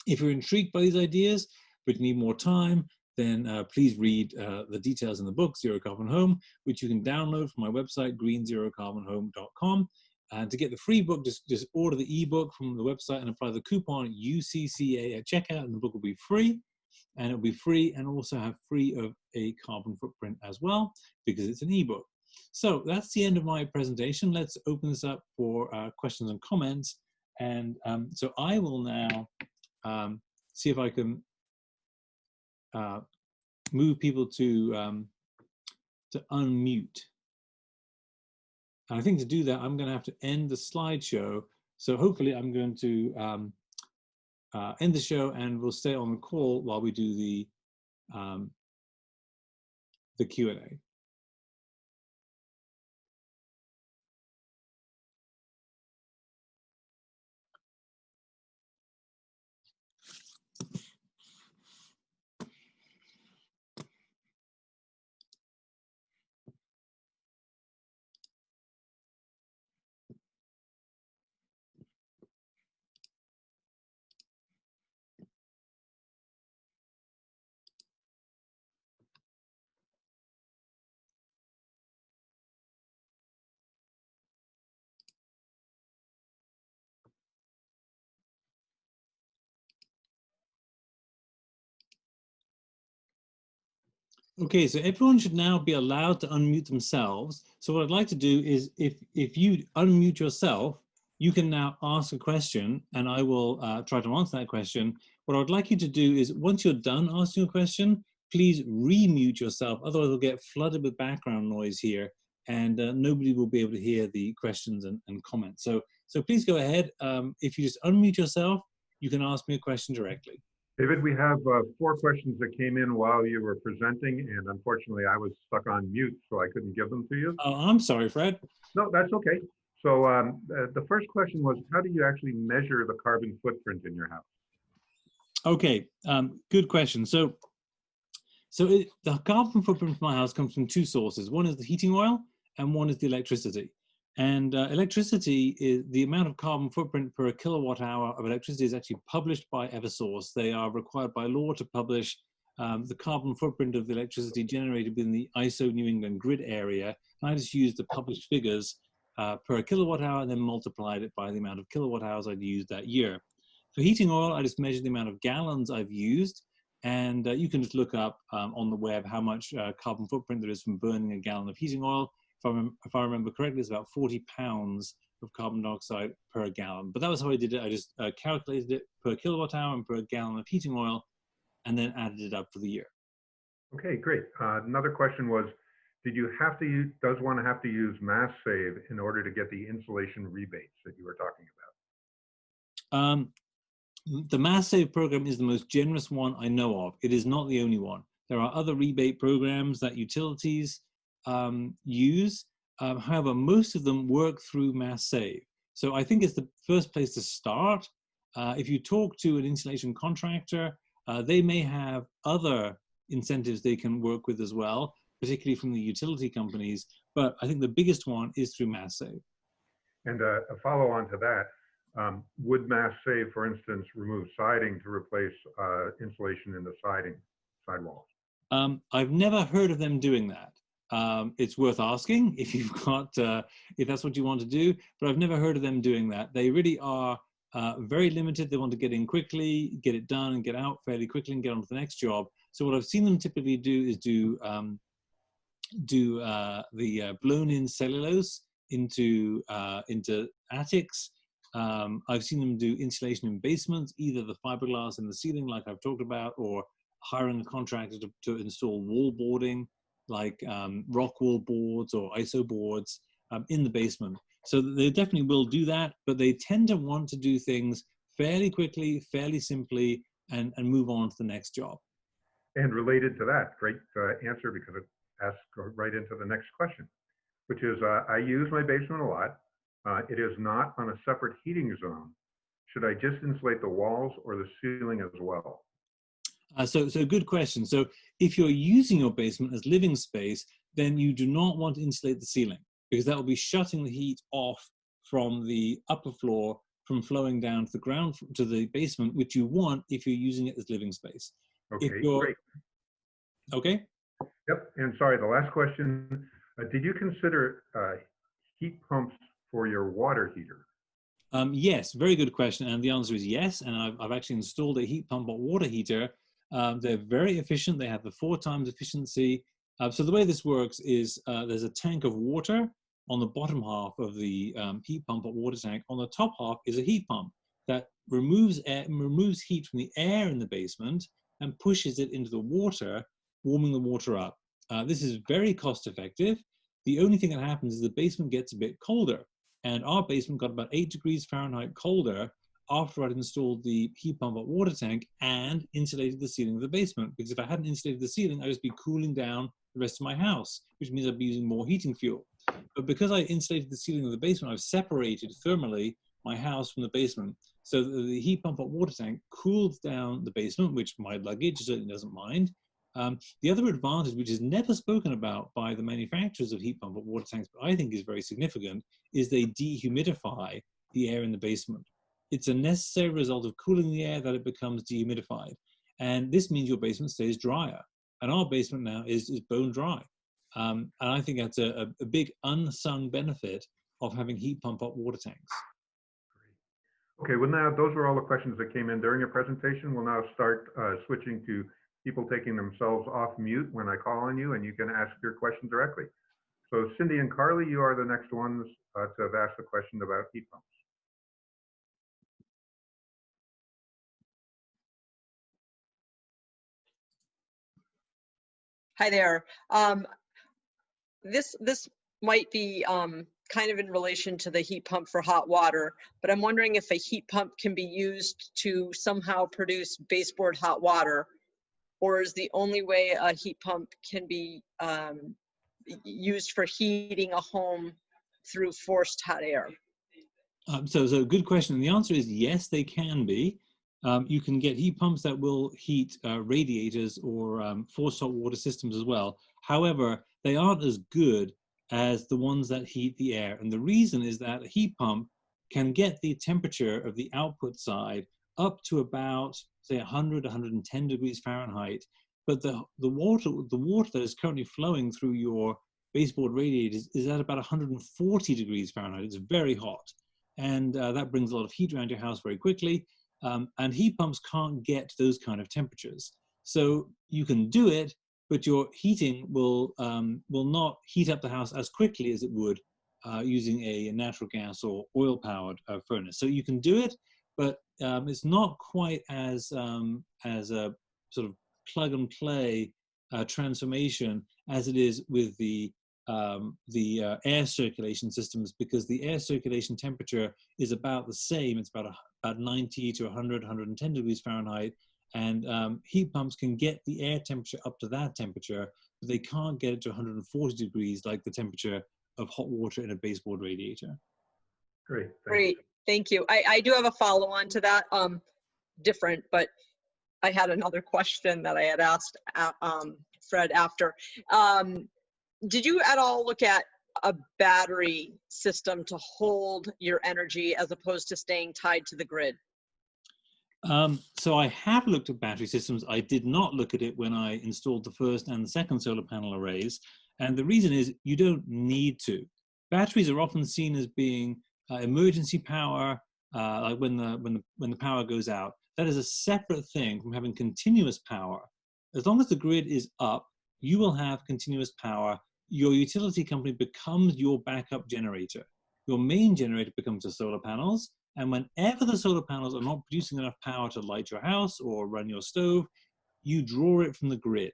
If you're intrigued by these ideas, but you need more time, then please read the details in the book, Zero Carbon Home, which you can download from my website, greenzerocarbonhome.com. And to get the free book, just order the ebook from the website and apply the coupon UCCA at checkout, and the book will be free. And it'll be free and also have free of a carbon footprint as well, because it's an ebook. So that's the end of my presentation. Let's open this up for questions and comments. And so I will now see if I can move people to unmute. And I think to do that, I'm going to have to end the slideshow. So hopefully I'm going to end the show, and we'll stay on the call while we do the Q&A. Okay, so everyone should now be allowed to unmute themselves. So what I'd like to do is, if you unmute yourself, you can now ask a question, and I will try to answer that question. What I would like you to do is, once you're done asking a question, please remute yourself. Otherwise, we'll get flooded with background noise here, and nobody will be able to hear the questions and comments. So please go ahead. If you just unmute yourself, you can ask me a question directly. David, we have 4 questions that came in while you were presenting, and unfortunately I was stuck on mute, so I couldn't give them to you. Oh, I'm sorry, Fred. No, that's okay. So the first question was, how do you actually measure the carbon footprint in your house? Okay, good question. So the carbon footprint of my house comes from 2 sources. One is the heating oil, and one is the electricity. And electricity, is the amount of carbon footprint per kilowatt hour of electricity is actually published by Eversource. They are required by law to publish the carbon footprint of the electricity generated within the ISO New England grid area. And I just used the published figures per kilowatt hour and then multiplied it by the amount of kilowatt hours I'd used that year. For heating oil, I just measured the amount of gallons I've used. And you can just look up on the web how much carbon footprint there is from burning a gallon of heating oil. If I remember correctly, it's about 40 pounds of carbon dioxide per gallon. But that was how I did it. I just calculated it per kilowatt hour and per gallon of heating oil, and then added it up for the year. Okay, great. Another question was, does one have to use MassSave in order to get the insulation rebates that you were talking about? The MassSave program is the most generous one I know of. It is not the only one. There are other rebate programs that utilities use. However, most of them work through MassSave. So I think it's the first place to start. If you talk to an insulation contractor, they may have other incentives they can work with as well, particularly from the utility companies. But I think the biggest one is through MassSave. And a follow-on to that, would MassSave, for instance, remove siding to replace insulation in the sidewalls? I've never heard of them doing that. It's worth asking if you've got, if that's what you want to do, but I've never heard of them doing that. They really are very limited. They want to get in quickly, get it done, and get out fairly quickly and get on to the next job. So what I've seen them typically do is do the blown-in cellulose into attics. I've seen them do insulation in basements, either the fiberglass in the ceiling, like I've talked about, or hiring a contractor to install wall boarding, like rock wall boards or ISO boards in the basement. So they definitely will do that, but they tend to want to do things fairly quickly, fairly simply, and move on to the next job. And related to that, great answer, because it asks right into the next question, which is, I use my basement a lot. It is not on a separate heating zone. Should I just insulate the walls or the ceiling as well? So good question. So if you're using your basement as living space, then you do not want to insulate the ceiling, because that will be shutting the heat off from the upper floor from flowing down to the ground, to the basement, which you want if you're using it as living space. If Okay, you're, great. okay? Yep, and sorry, the last question, did you consider heat pumps for your water heater? Yes, very good question. And the answer is yes. And I've actually installed a heat pump or water heater. They're very efficient. They have the 4 times efficiency. So the way this works is there's a tank of water on the bottom half of the heat pump or water tank. On the top half is a heat pump that removes heat from the air in the basement and pushes it into the water, warming the water up. This is very cost effective. The only thing that happens is the basement gets a bit colder. And our basement got about 8 degrees Fahrenheit colder after I'd installed the heat pump at water tank and insulated the ceiling of the basement. Because if I hadn't insulated the ceiling, I'd just be cooling down the rest of my house, which means I'd be using more heating fuel. But because I insulated the ceiling of the basement, I've separated thermally my house from the basement. So the heat pump at water tank cooled down the basement, which my luggage certainly doesn't mind. The other advantage, which is never spoken about by the manufacturers of heat pump or water tanks, but I think is very significant, is they dehumidify the air in the basement. It's a necessary result of cooling the air that it becomes dehumidified. And this means your basement stays drier. And our basement now is bone dry. And I think that's a big unsung benefit of having heat pump hot water tanks. Okay, well now those were all the questions that came in during your presentation. We'll now start switching to people taking themselves off mute when I call on you, and you can ask your question directly. So Cindy and Carly, you are the next ones to have asked a question about heat pumps. Hi there. This might be kind of in relation to the heat pump for hot water, but I'm wondering if a heat pump can be used to somehow produce baseboard hot water, or is the only way a heat pump can be used for heating a home through forced hot air? So good question. And the answer is yes, they can be. You can get heat pumps that will heat radiators or forced hot water systems as well. However, they aren't as good as the ones that heat the air. And the reason is that a heat pump can get the temperature of the output side up to about, say, 100, 110 degrees Fahrenheit. But the water that is currently flowing through your baseboard radiators is at about 140 degrees Fahrenheit. It's very hot. And that brings a lot of heat around your house very quickly. And heat pumps can't get those kind of temperatures. So you can do it, but your heating will not heat up the house as quickly as it would using a natural gas or oil-powered furnace. So you can do it, but it's not quite as a sort of plug-and-play transformation as it is with the air circulation systems, because the air circulation temperature is about the same. It's about 90 to 100, 110 degrees Fahrenheit. And heat pumps can get the air temperature up to that temperature, but they can't get it to 140 degrees like the temperature of hot water in a baseboard radiator. Great. Thank you. I do have a follow-on to that, different, but I had another question that I had asked Fred after. Did you at all look at a battery system to hold your energy as opposed to staying tied to the grid? So I have looked at battery systems. I did not look at it when I installed the first and the second solar panel arrays. And the reason is you don't need to. Batteries are often seen as being emergency power, like when the power goes out. That is a separate thing from having continuous power. As long as the grid is up, you will have continuous power. Your utility company becomes your backup generator. Your main generator becomes the solar panels. And whenever the solar panels are not producing enough power to light your house or run your stove, you draw it from the grid.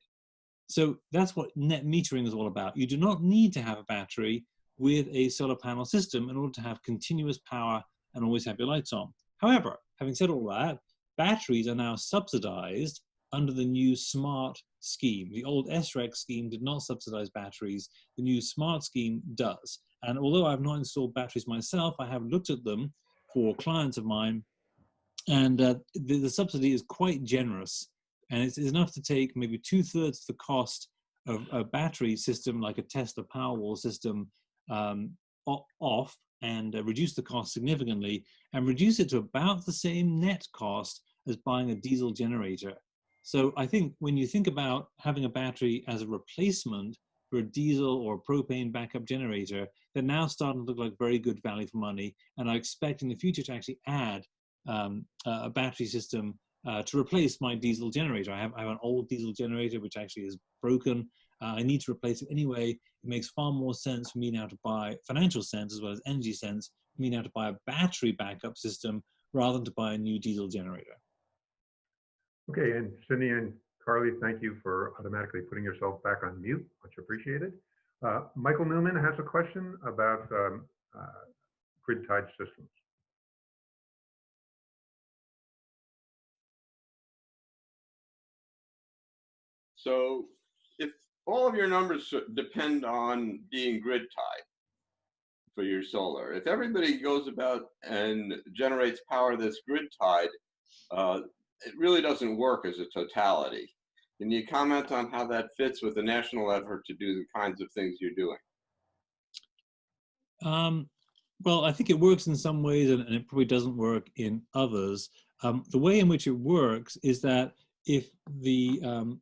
So that's what net metering is all about. You do not need to have a battery with a solar panel system in order to have continuous power and always have your lights on. However, having said all that, batteries are now subsidized under the new SMART scheme. The old SREC scheme did not subsidize batteries. The new SMART scheme does. And although I've not installed batteries myself, I have looked at them for clients of mine, and the subsidy is quite generous, and it's enough to take maybe 2/3 the cost of a battery system like a Tesla Powerwall system off, and reduce the cost significantly, and reduce it to about the same net cost as buying a diesel generator. So I think when you think about having a battery as a replacement for a diesel or propane backup generator, they're now starting to look like very good value for money. And I expect in the future to actually add a battery system to replace my diesel generator. I have an old diesel generator which actually is broken. I need to replace it anyway. It makes far more sense for me now to buy, financial sense as well as energy sense, for me now to buy a battery backup system rather than to buy a new diesel generator. Okay, and Cindy and Carly, thank you for automatically putting yourself back on mute. Much appreciated. Michael Newman has a question about grid-tied systems. So if all of your numbers depend on being grid-tied for your solar, if everybody goes about and generates power that's grid-tied, it really doesn't work as a totality. Can you comment on how that fits with the national effort to do the kinds of things you're doing? Well, I think it works in some ways, and it probably doesn't work in others. The way in which it works is that if the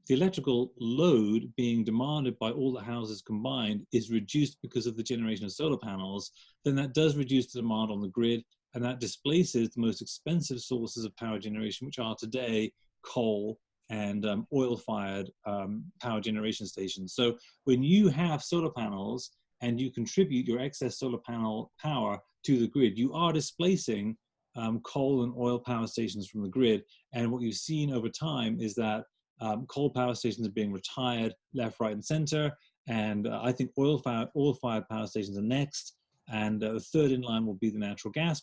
electrical load being demanded by all the houses combined is reduced because of the generation of solar panels, then that does reduce the demand on the grid, and that displaces the most expensive sources of power generation, which are today coal and oil-fired power generation stations. So when you have solar panels and you contribute your excess solar panel power to the grid, you are displacing coal and oil power stations from the grid. And what you've seen over time is that coal power stations are being retired left, right, and center. And I think oil-fired power stations are next. And the third in line will be the natural gas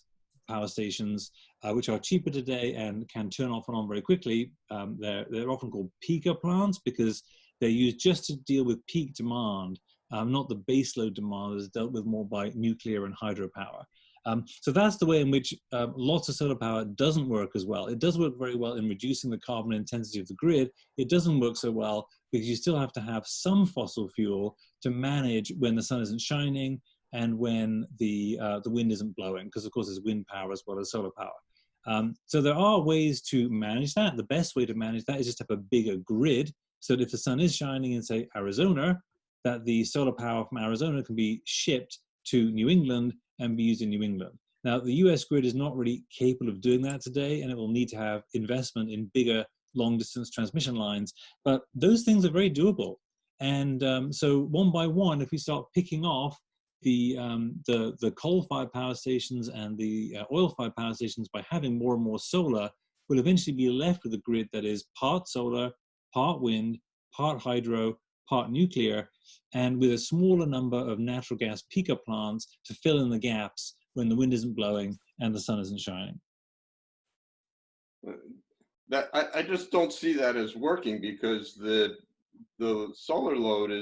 power stations, which are cheaper today and can turn off and on very quickly. They're often called peaker plants because they're used just to deal with peak demand, not the baseload demand that is dealt with more by nuclear and hydropower. So that's the way in which lots of solar power doesn't work as well. It does work very well in reducing the carbon intensity of the grid. It doesn't work so well because you still have to have some fossil fuel to manage when the sun isn't shining and when the wind isn't blowing, because of course there's wind power as well as solar power. So there are ways to manage that. The best way to manage that is just to have a bigger grid, so that if the sun is shining in, say, Arizona, that the solar power from Arizona can be shipped to New England and be used in New England. Now, the US grid is not really capable of doing that today, and it will need to have investment in bigger long-distance transmission lines, but those things are very doable. And so one by one, if we start picking off the coal-fired power stations and the oil-fired power stations by having more and more solar, we'll eventually be left with a grid that is part solar, part wind, part hydro, part nuclear, and with a smaller number of natural gas peaker plants to fill in the gaps when the wind isn't blowing and the sun isn't shining. I just don't see that as working, because the solar load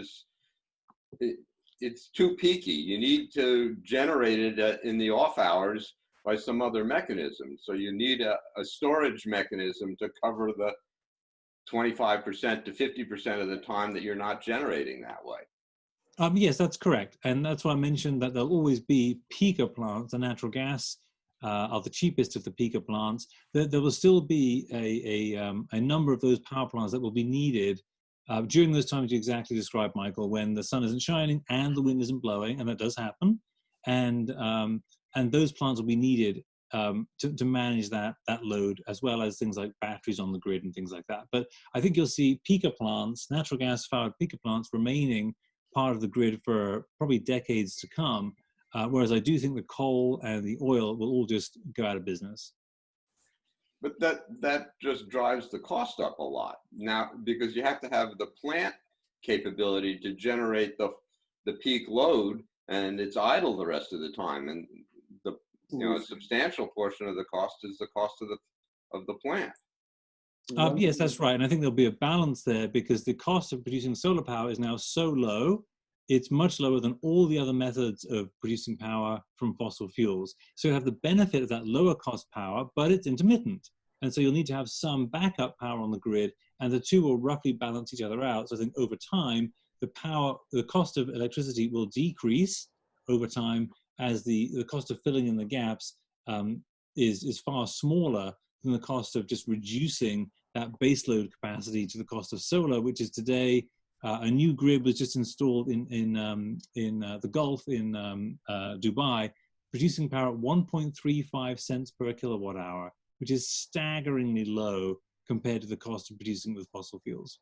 it's too peaky. You need to generate it in the off hours by some other mechanism. So you need a storage mechanism to cover the 25% to 50% of the time that you're not generating that way. Yes, that's correct. And that's why I mentioned that there'll always be peaker plants. The natural gas are the cheapest of the peaker plants. There will still be a number of those power plants that will be needed during those times you exactly described, Michael, when the sun isn't shining and the wind isn't blowing, and that does happen. And those plants will be needed to manage that load, as well as things like batteries on the grid and things like that. But I think you'll see peaker plants, natural gas-fired peaker plants, remaining part of the grid for probably decades to come, whereas I do think the coal and the oil will all just go out of business. But that just drives the cost up a lot now, because you have to have the plant capability to generate the peak load, and it's idle the rest of the time. And a substantial portion of the cost is the cost of the plant. Yes, that's right. And I think there'll be a balance there, because the cost of producing solar power is now so low, it's much lower than all the other methods of producing power from fossil fuels. So you have the benefit of that lower cost power, but it's intermittent. And so you'll need to have some backup power on the grid, and the two will roughly balance each other out. So I think over time, the cost of electricity will decrease over time, as the cost of filling in the gaps is far smaller than the cost of just reducing that baseload capacity to the cost of solar, which is today a new grid was just installed in the Gulf in Dubai, producing power at 1.35 cents per kilowatt hour, which is staggeringly low compared to the cost of producing with fossil fuels.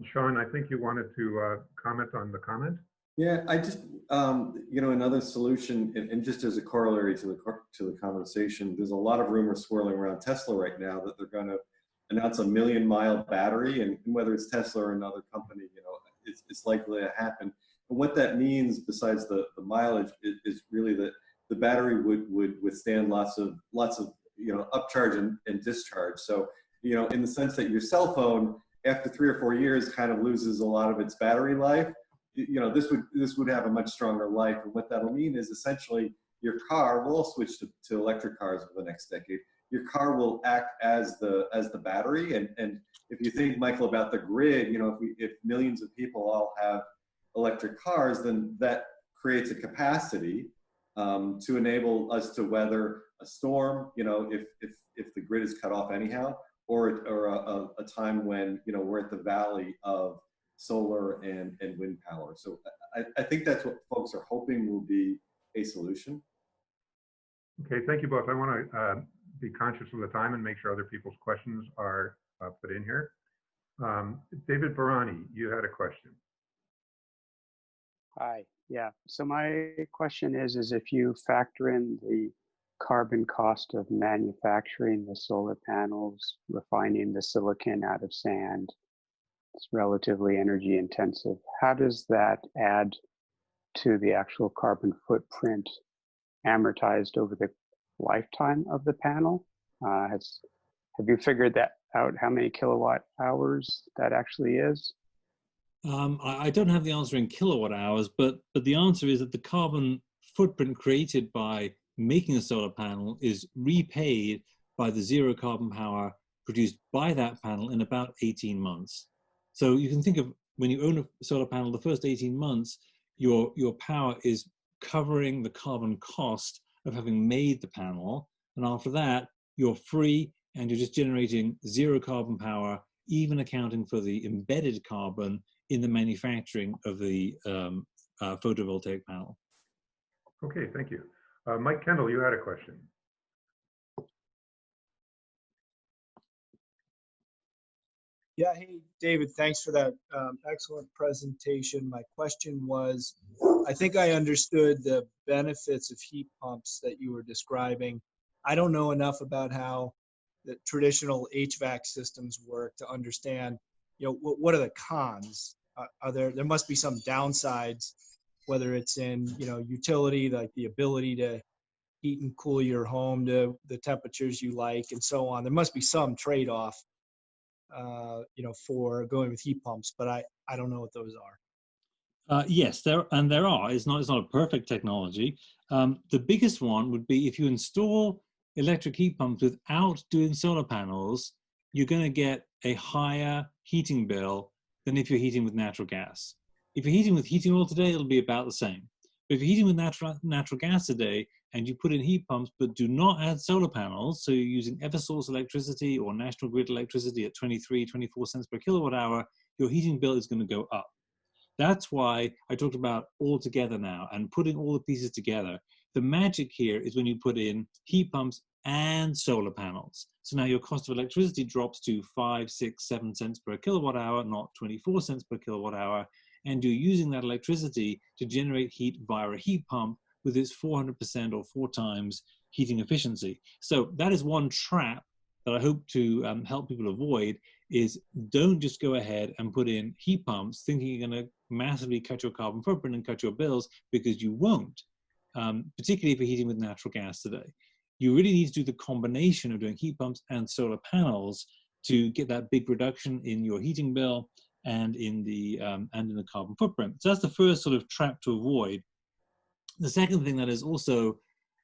Sean, I think you wanted to comment on the comment. Yeah, I just, another solution, and just as a corollary to the conversation, there's a lot of rumors swirling around Tesla right now that they're going to announce a 1,000,000-mile battery, and whether it's Tesla or another company, it's likely to happen. And what that means, besides the mileage, is really that the battery would withstand lots of upcharge and discharge. So, in the sense that your cell phone, after 3 or 4 years, kind of loses a lot of its battery life. This would have a much stronger life, and what that'll mean is essentially your car will switch to electric cars over the next decade. Your car will act as the battery, and if you think, Michael, about the grid, if millions of people all have electric cars, then that creates a capacity to enable us to weather a storm. If the grid is cut off anyhow, or a time when we're at the valley of solar and wind power. So I think that's what folks are hoping will be a solution. Okay, thank you both. I want to be conscious of the time and make sure other people's questions are put in here. David Barani, you had a question. Hi, yeah. So my question is if you factor in the carbon cost of manufacturing the solar panels, refining the silicon out of sand, it's relatively energy intensive. How does that add to the actual carbon footprint amortized over the lifetime of the panel? Have you figured that out, how many kilowatt hours that actually is? I don't have the answer in kilowatt hours, but the answer is that the carbon footprint created by making a solar panel is repaid by the zero carbon power produced by that panel in about 18 months. So you can think of when you own a solar panel, the first 18 months, your power is covering the carbon cost of having made the panel. And after that, you're free and you're just generating zero carbon power, even accounting for the embedded carbon in the manufacturing of the photovoltaic panel. Okay, thank you. Mike Kendall, you had a question. Yeah, hey, David, thanks for that excellent presentation. My question was, I think I understood the benefits of heat pumps that you were describing. I don't know enough about how the traditional HVAC systems work to understand, what are the cons? There must be some downsides, whether it's in, utility, like the ability to heat and cool your home to the temperatures you like and so on. There must be some trade-off, for going with heat pumps, but I don't know what those are. Yes, there are. It's not a perfect technology. The biggest one would be if you install electric heat pumps without doing solar panels, you're going to get a higher heating bill than if you're heating with natural gas. If you're heating with heating oil today, it'll be about the same. But if you're heating with natural gas today and you put in heat pumps but do not add solar panels, so you're using Eversource electricity or National Grid electricity at 23, 24 cents per kilowatt hour, your heating bill is going to go up. That's why I talked about all together now and putting all the pieces together. The magic here is when you put in heat pumps and solar panels. So now your cost of electricity drops to 5, 6, 7 cents per kilowatt hour, not 24 cents per kilowatt hour. And you're using that electricity to generate heat via a heat pump with its 400% or 4 times heating efficiency. So that is one trap that I hope to help people avoid, is don't just go ahead and put in heat pumps thinking you're going to massively cut your carbon footprint and cut your bills, because you won't, particularly if you're heating with natural gas today. You really need to do the combination of doing heat pumps and solar panels to get that big reduction in your heating bill and in the carbon footprint. So that's the first sort of trap to avoid. The second thing that is also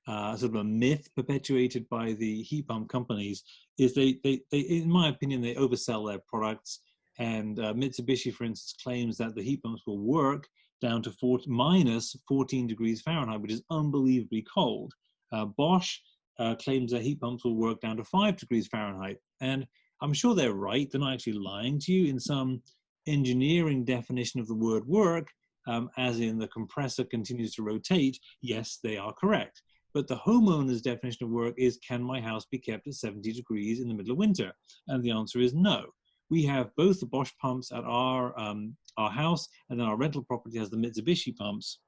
sort of a myth perpetuated by the heat pump companies is they in my opinion, they oversell their products. And Mitsubishi, for instance, claims that the heat pumps will work down to minus 14 degrees Fahrenheit, which is unbelievably cold. Bosch claims that heat pumps will work down to 5 degrees Fahrenheit. And I'm sure they're right. They're not actually lying to you. In some engineering definition of the word work, as in the compressor continues to rotate, yes, they are correct. But the homeowner's definition of work is, can my house be kept at 70 degrees in the middle of winter? And the answer is no. We have both the Bosch pumps at our house, and then our rental property has the Mitsubishi pumps,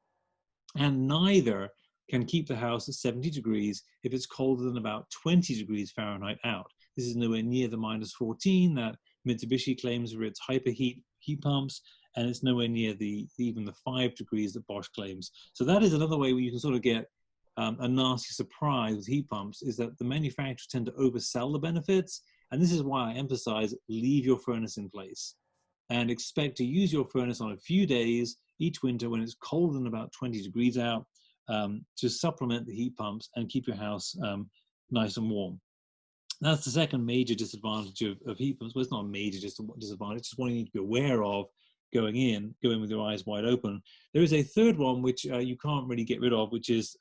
and neither can keep the house at 70 degrees if it's colder than about 20 degrees Fahrenheit out. This is nowhere near the minus 14 that Mitsubishi claims for its hyperheat heat pumps, and it's nowhere near even the 5 degrees that Bosch claims. So that is another way where you can sort of get a nasty surprise with heat pumps, is that the manufacturers tend to oversell the benefits. And this is why I emphasize, leave your furnace in place and expect to use your furnace on a few days each winter when it's colder than about 20 degrees out, to supplement the heat pumps and keep your house nice and warm. That's the second major disadvantage of heat pumps. Well, it's not a major disadvantage, it's just one you need to be aware of going in with your eyes wide open. There is a third one which you can't really get rid of, which is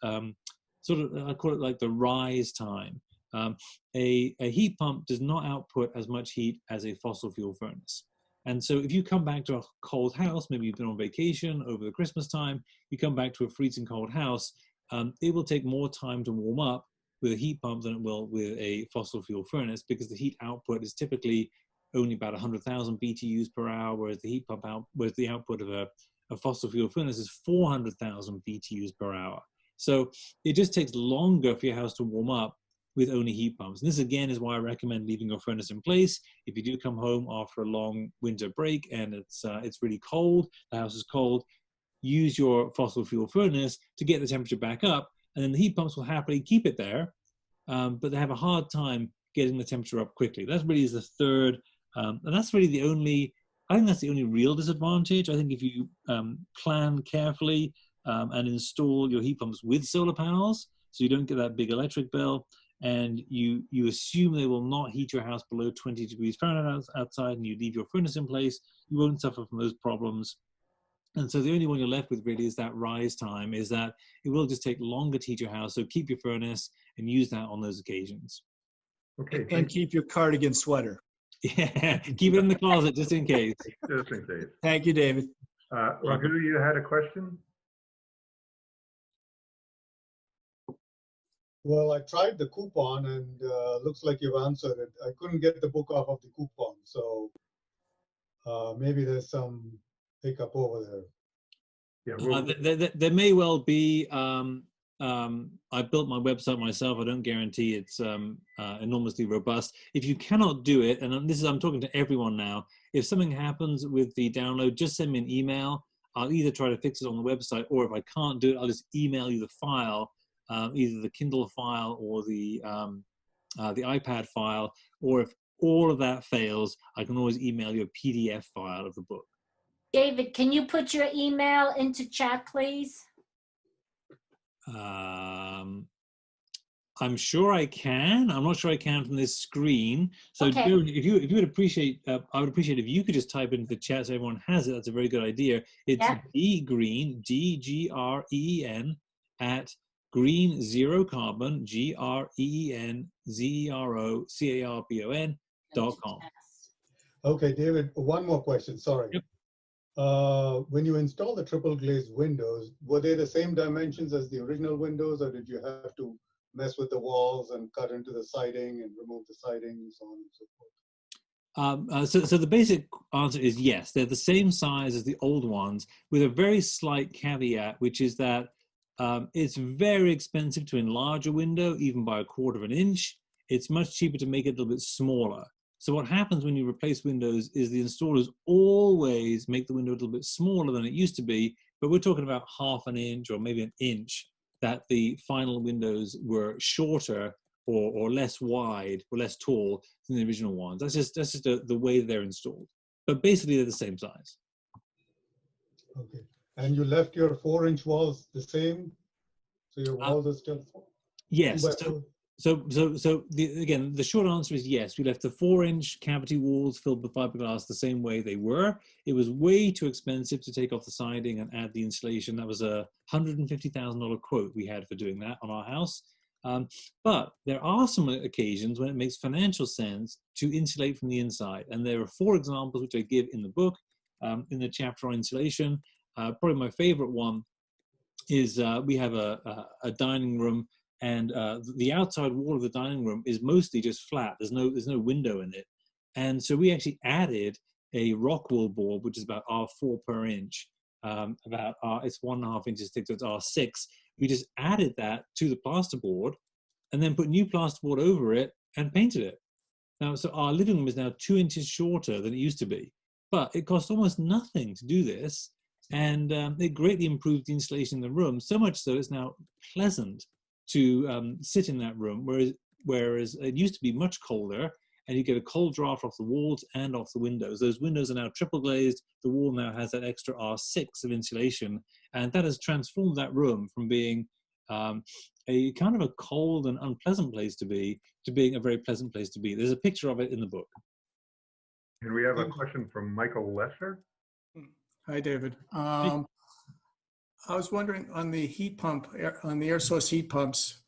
sort of, I call it like the rise time. A heat pump does not output as much heat as a fossil fuel furnace. And so if you come back to a cold house, maybe you've been on vacation over the Christmas time, you come back to a freezing cold house, it will take more time to warm up with a heat pump than it will with a fossil fuel furnace, because the heat output is typically only about 100,000 BTUs per hour, whereas the the output of a fossil fuel furnace is 400,000 BTUs per hour. So it just takes longer for your house to warm up with only heat pumps. And this again is why I recommend leaving your furnace in place. If you do come home after a long winter break and it's really cold, the house is cold, use your fossil fuel furnace to get the temperature back up, and then the heat pumps will happily keep it there, but they have a hard time getting the temperature up quickly. That really is the third, and that's really the only, I think that's the only real disadvantage. I think if you plan carefully and install your heat pumps with solar panels, so you don't get that big electric bill, and you assume they will not heat your house below 20 degrees Fahrenheit outside, and you leave your furnace in place, you won't suffer from those problems. And so the only one you're left with really is that rise time, is that it will just take longer to heat your house. So keep your furnace and use that on those occasions. Okay. And keep your cardigan sweater. Yeah, keep it in the closet just in case. Just in case. Thank you, David. Raghu, you had a question? Well, I tried the coupon and looks like you've answered it. I couldn't get the book off of the coupon, so maybe there's some hiccup over there. Yeah, well, there may well be. I built my website myself. I don't guarantee it's enormously robust. If you cannot do it, and I'm talking to everyone now, if something happens with the download, just send me an email. I'll either try to fix it on the website, or if I can't do it, I'll just email you the file, either the Kindle file or the iPad file. Or if all of that fails, I can always email you a PDF file of the book. David, can you put your email into chat, please? I'm sure I can. I'm not sure I can from this screen. So Okay. Joan, if you would appreciate, I would appreciate if you could just type into the chat so everyone has it. That's a very good idea. It's dgreen, DGREEN, at green zero carbon, GREENZEROCARBON.com. Okay, David, one more question, sorry. Yep. When you installed the triple glazed windows, were they the same dimensions as the original windows, or did you have to mess with the walls and cut into the siding and remove the siding and so on and so forth? So the basic answer is yes, they're the same size as the old ones, with a very slight caveat, which is that it's very expensive to enlarge a window, even by 1/4 of an inch. It's much cheaper to make it a little bit smaller. So what happens when you replace windows is the installers always make the window a little bit smaller than it used to be, but we're talking about 1/2 an inch or maybe an inch, that the final windows were shorter or less wide or less tall than the original ones. That's just the way they're installed. But basically they're the same size. Okay, and you left your 4-inch walls the same? So your walls are still 4? Yes. Again, the short answer is yes. We left the 4-inch cavity walls filled with fiberglass the same way they were. It was way too expensive to take off the siding and add the insulation. That was a $150,000 quote we had for doing that on our house. But there are some occasions when it makes financial sense to insulate from the inside. And there are 4 examples which I give in the book, in the chapter on insulation. Probably my favorite one is we have a dining room, and the outside wall of the dining room is mostly just flat. There's no window in it. And so we actually added a rock wool board, which is about R4 per inch, it's 1.5 inches thick, so it's R6. We just added that to the plasterboard and then put new plasterboard over it and painted it. Now, so our living room is now 2 inches shorter than it used to be, but it cost almost nothing to do this. And it greatly improved the insulation in the room, so much so it's now pleasant to sit in that room, whereas it used to be much colder, and you get a cold draft off the walls and off the windows. Those windows are now triple glazed. The wall now has that extra R6 of insulation, and that has transformed that room from being a kind of a cold and unpleasant place to being a very pleasant place to be. There's a picture of it in the book. And we have a question from Michael Lesser. Hi, David. I was wondering on the heat pump, on the air source heat pumps,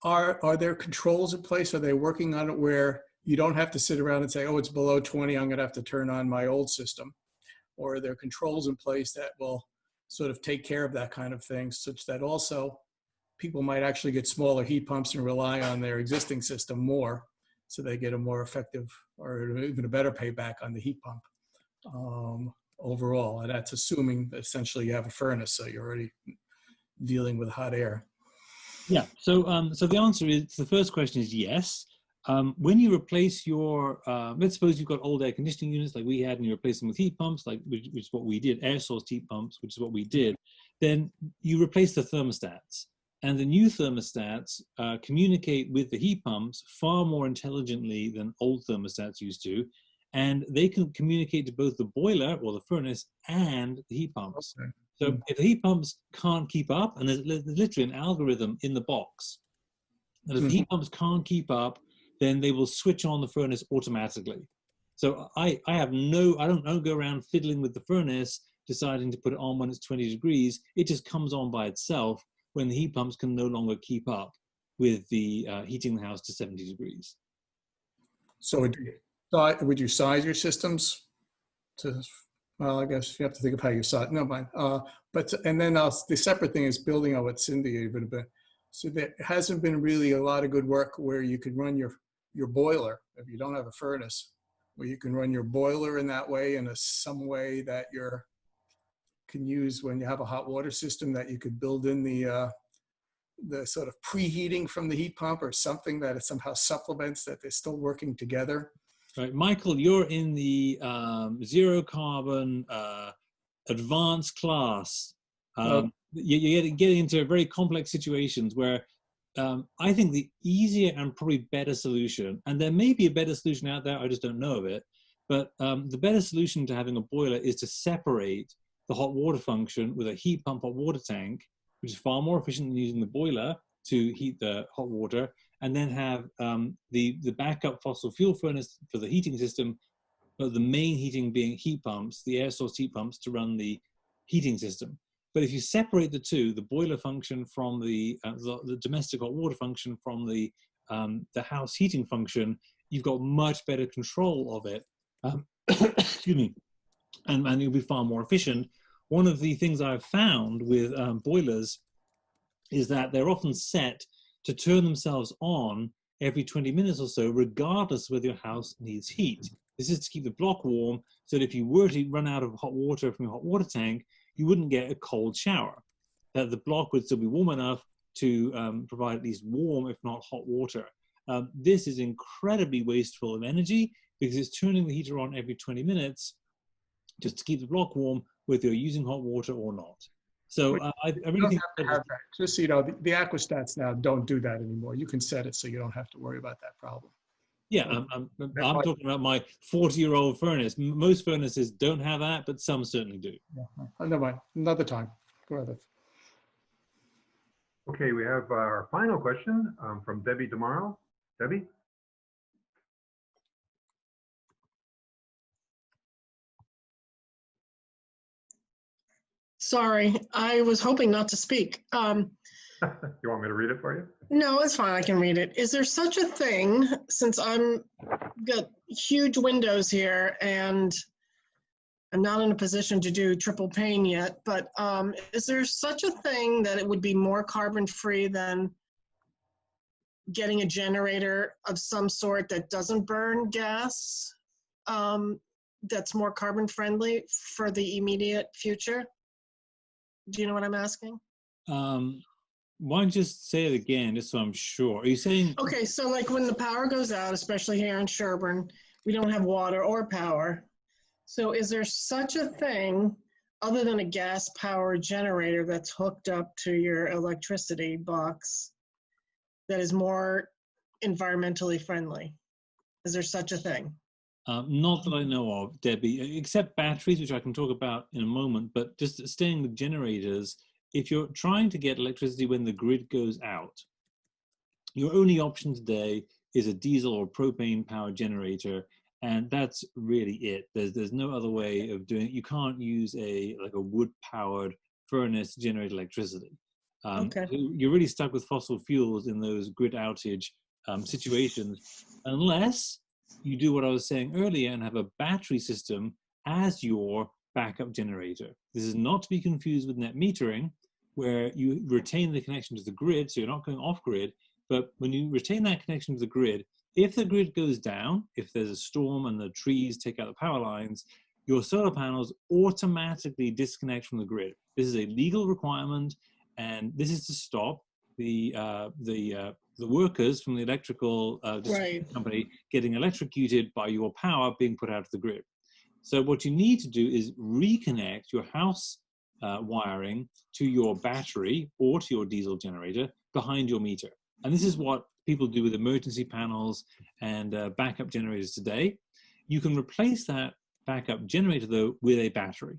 are there controls in place? Are they working on it where you don't have to sit around and say, oh, it's below 20, I'm gonna have to turn on my old system? Or are there controls in place that will sort of take care of that kind of thing, such that also people might actually get smaller heat pumps and rely on their existing system more, so they get a more effective or even a better payback on the heat pump overall? And that's assuming that essentially you have a furnace, so you're already dealing with hot air. Yeah, so the answer is, the first question is yes. When you replace your, let's suppose you've got old air conditioning units like we had, and you replace them with heat pumps, which is what we did, air source heat pumps, which is what we did, then you replace the thermostats. And the new thermostats communicate with the heat pumps far more intelligently than old thermostats used to. And they can communicate to both the boiler or the furnace and the heat pumps. Okay. So if the heat pumps can't keep up, and there's literally an algorithm in the box, that if the heat pumps can't keep up, then they will switch on the furnace automatically. So I don't go around fiddling with the furnace, deciding to put it on when it's 20 degrees. It just comes on by itself when the heat pumps can no longer keep up with the heating the house to 70 degrees. So would you size your systems to, well, I guess you have to think of how you size, no mind. And then the separate thing is building on what Cindy even a bit. So there hasn't been really a lot of good work where you could run your boiler, if you don't have a furnace, where you can run your boiler in that way, in some way that you can use when you have a hot water system, that you could build in the sort of preheating from the heat pump or something that it somehow supplements, that they're still working together. Right, Michael, you're in the zero carbon advanced class. You're getting into very complex situations where I think the easier and probably better solution, and there may be a better solution out there, I just don't know of it, but the better solution to having a boiler is to separate the hot water function with a heat pump hot water tank, which is far more efficient than using the boiler to heat the hot water, and then have the backup fossil fuel furnace for the heating system, but the main heating being heat pumps, the air source heat pumps to run the heating system. But if you separate the two, the boiler function from the domestic hot water function from the house heating function, you've got much better control of it. Excuse me, and you'll be far more efficient. One of the things I've found with boilers is that they're often set to turn themselves on every 20 minutes or so, regardless whether your house needs heat. This is to keep the block warm, so that if you were to run out of hot water from your hot water tank, you wouldn't get a cold shower. That the block would still be warm enough to provide at least warm, if not hot water. This is incredibly wasteful of energy, because it's turning the heater on every 20 minutes just to keep the block warm, whether you're using hot water or not. So I really think have to have that. Just so you know, the aquastats now don't do that anymore. You can set it so you don't have to worry about that problem. Yeah, I'm talking about my 40-year-old furnace. Most furnaces don't have that, but some certainly do. Yeah. Never mind. Another time. Go ahead. Okay, we have our final question from Debbie Tomorrow. Debbie? Sorry, I was hoping not to speak. You want me to read it for you? No, it's fine. I can read it. Is there such a thing, since I'm got huge windows here and I'm not in a position to do triple pane yet, but is there such a thing that it would be more carbon free than getting a generator of some sort that doesn't burn gas, that's more carbon friendly for the immediate future? Do you know what I'm asking? Why don't you just say it again, just so I'm sure? Are you saying? Okay, so like when the power goes out, especially here in Sherburne, we don't have water or power. So is there such a thing other than a gas powered generator that's hooked up to your electricity box that is more environmentally friendly? Is there such a thing? Not that I know of, Debbie, except batteries, which I can talk about in a moment, but just staying with generators, if you're trying to get electricity when the grid goes out, your only option today is a diesel or propane powered generator, and that's really it. There's no other way of doing it. You can't use a wood powered furnace to generate electricity. Okay. You're really stuck with fossil fuels in those grid outage situations, unless you do what I was saying earlier and have a battery system as your backup generator. This is not to be confused with net metering, where you retain the connection to the grid, so you're not going off grid. But when you retain that connection to the grid, if the grid goes down, if there's a storm and the trees take out the power lines, your solar panels automatically disconnect from the grid. This is a legal requirement, and this is to stop the workers from the electrical distribution company getting electrocuted by your power being put out of the grid. So what you need to do is reconnect your house wiring to your battery or to your diesel generator behind your meter. And this is what people do with emergency panels and backup generators today. You can replace that backup generator, though, with a battery.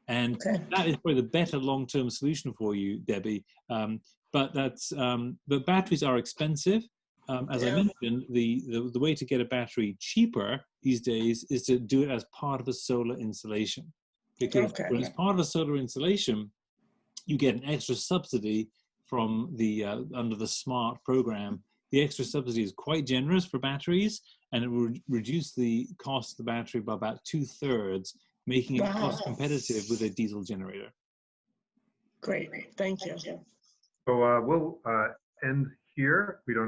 And that is probably the better long-term solution for you, Debbie. But batteries are expensive. As I mentioned, the way to get a battery cheaper these days is to do it as part of a solar installation. Because when it's part of a solar installation, you get an extra subsidy from the under the SMART program. The extra subsidy is quite generous for batteries, and it will reduce the cost of the battery by about 2/3, making it cost competitive with a diesel generator. Great, thank you. So we'll end here. We don't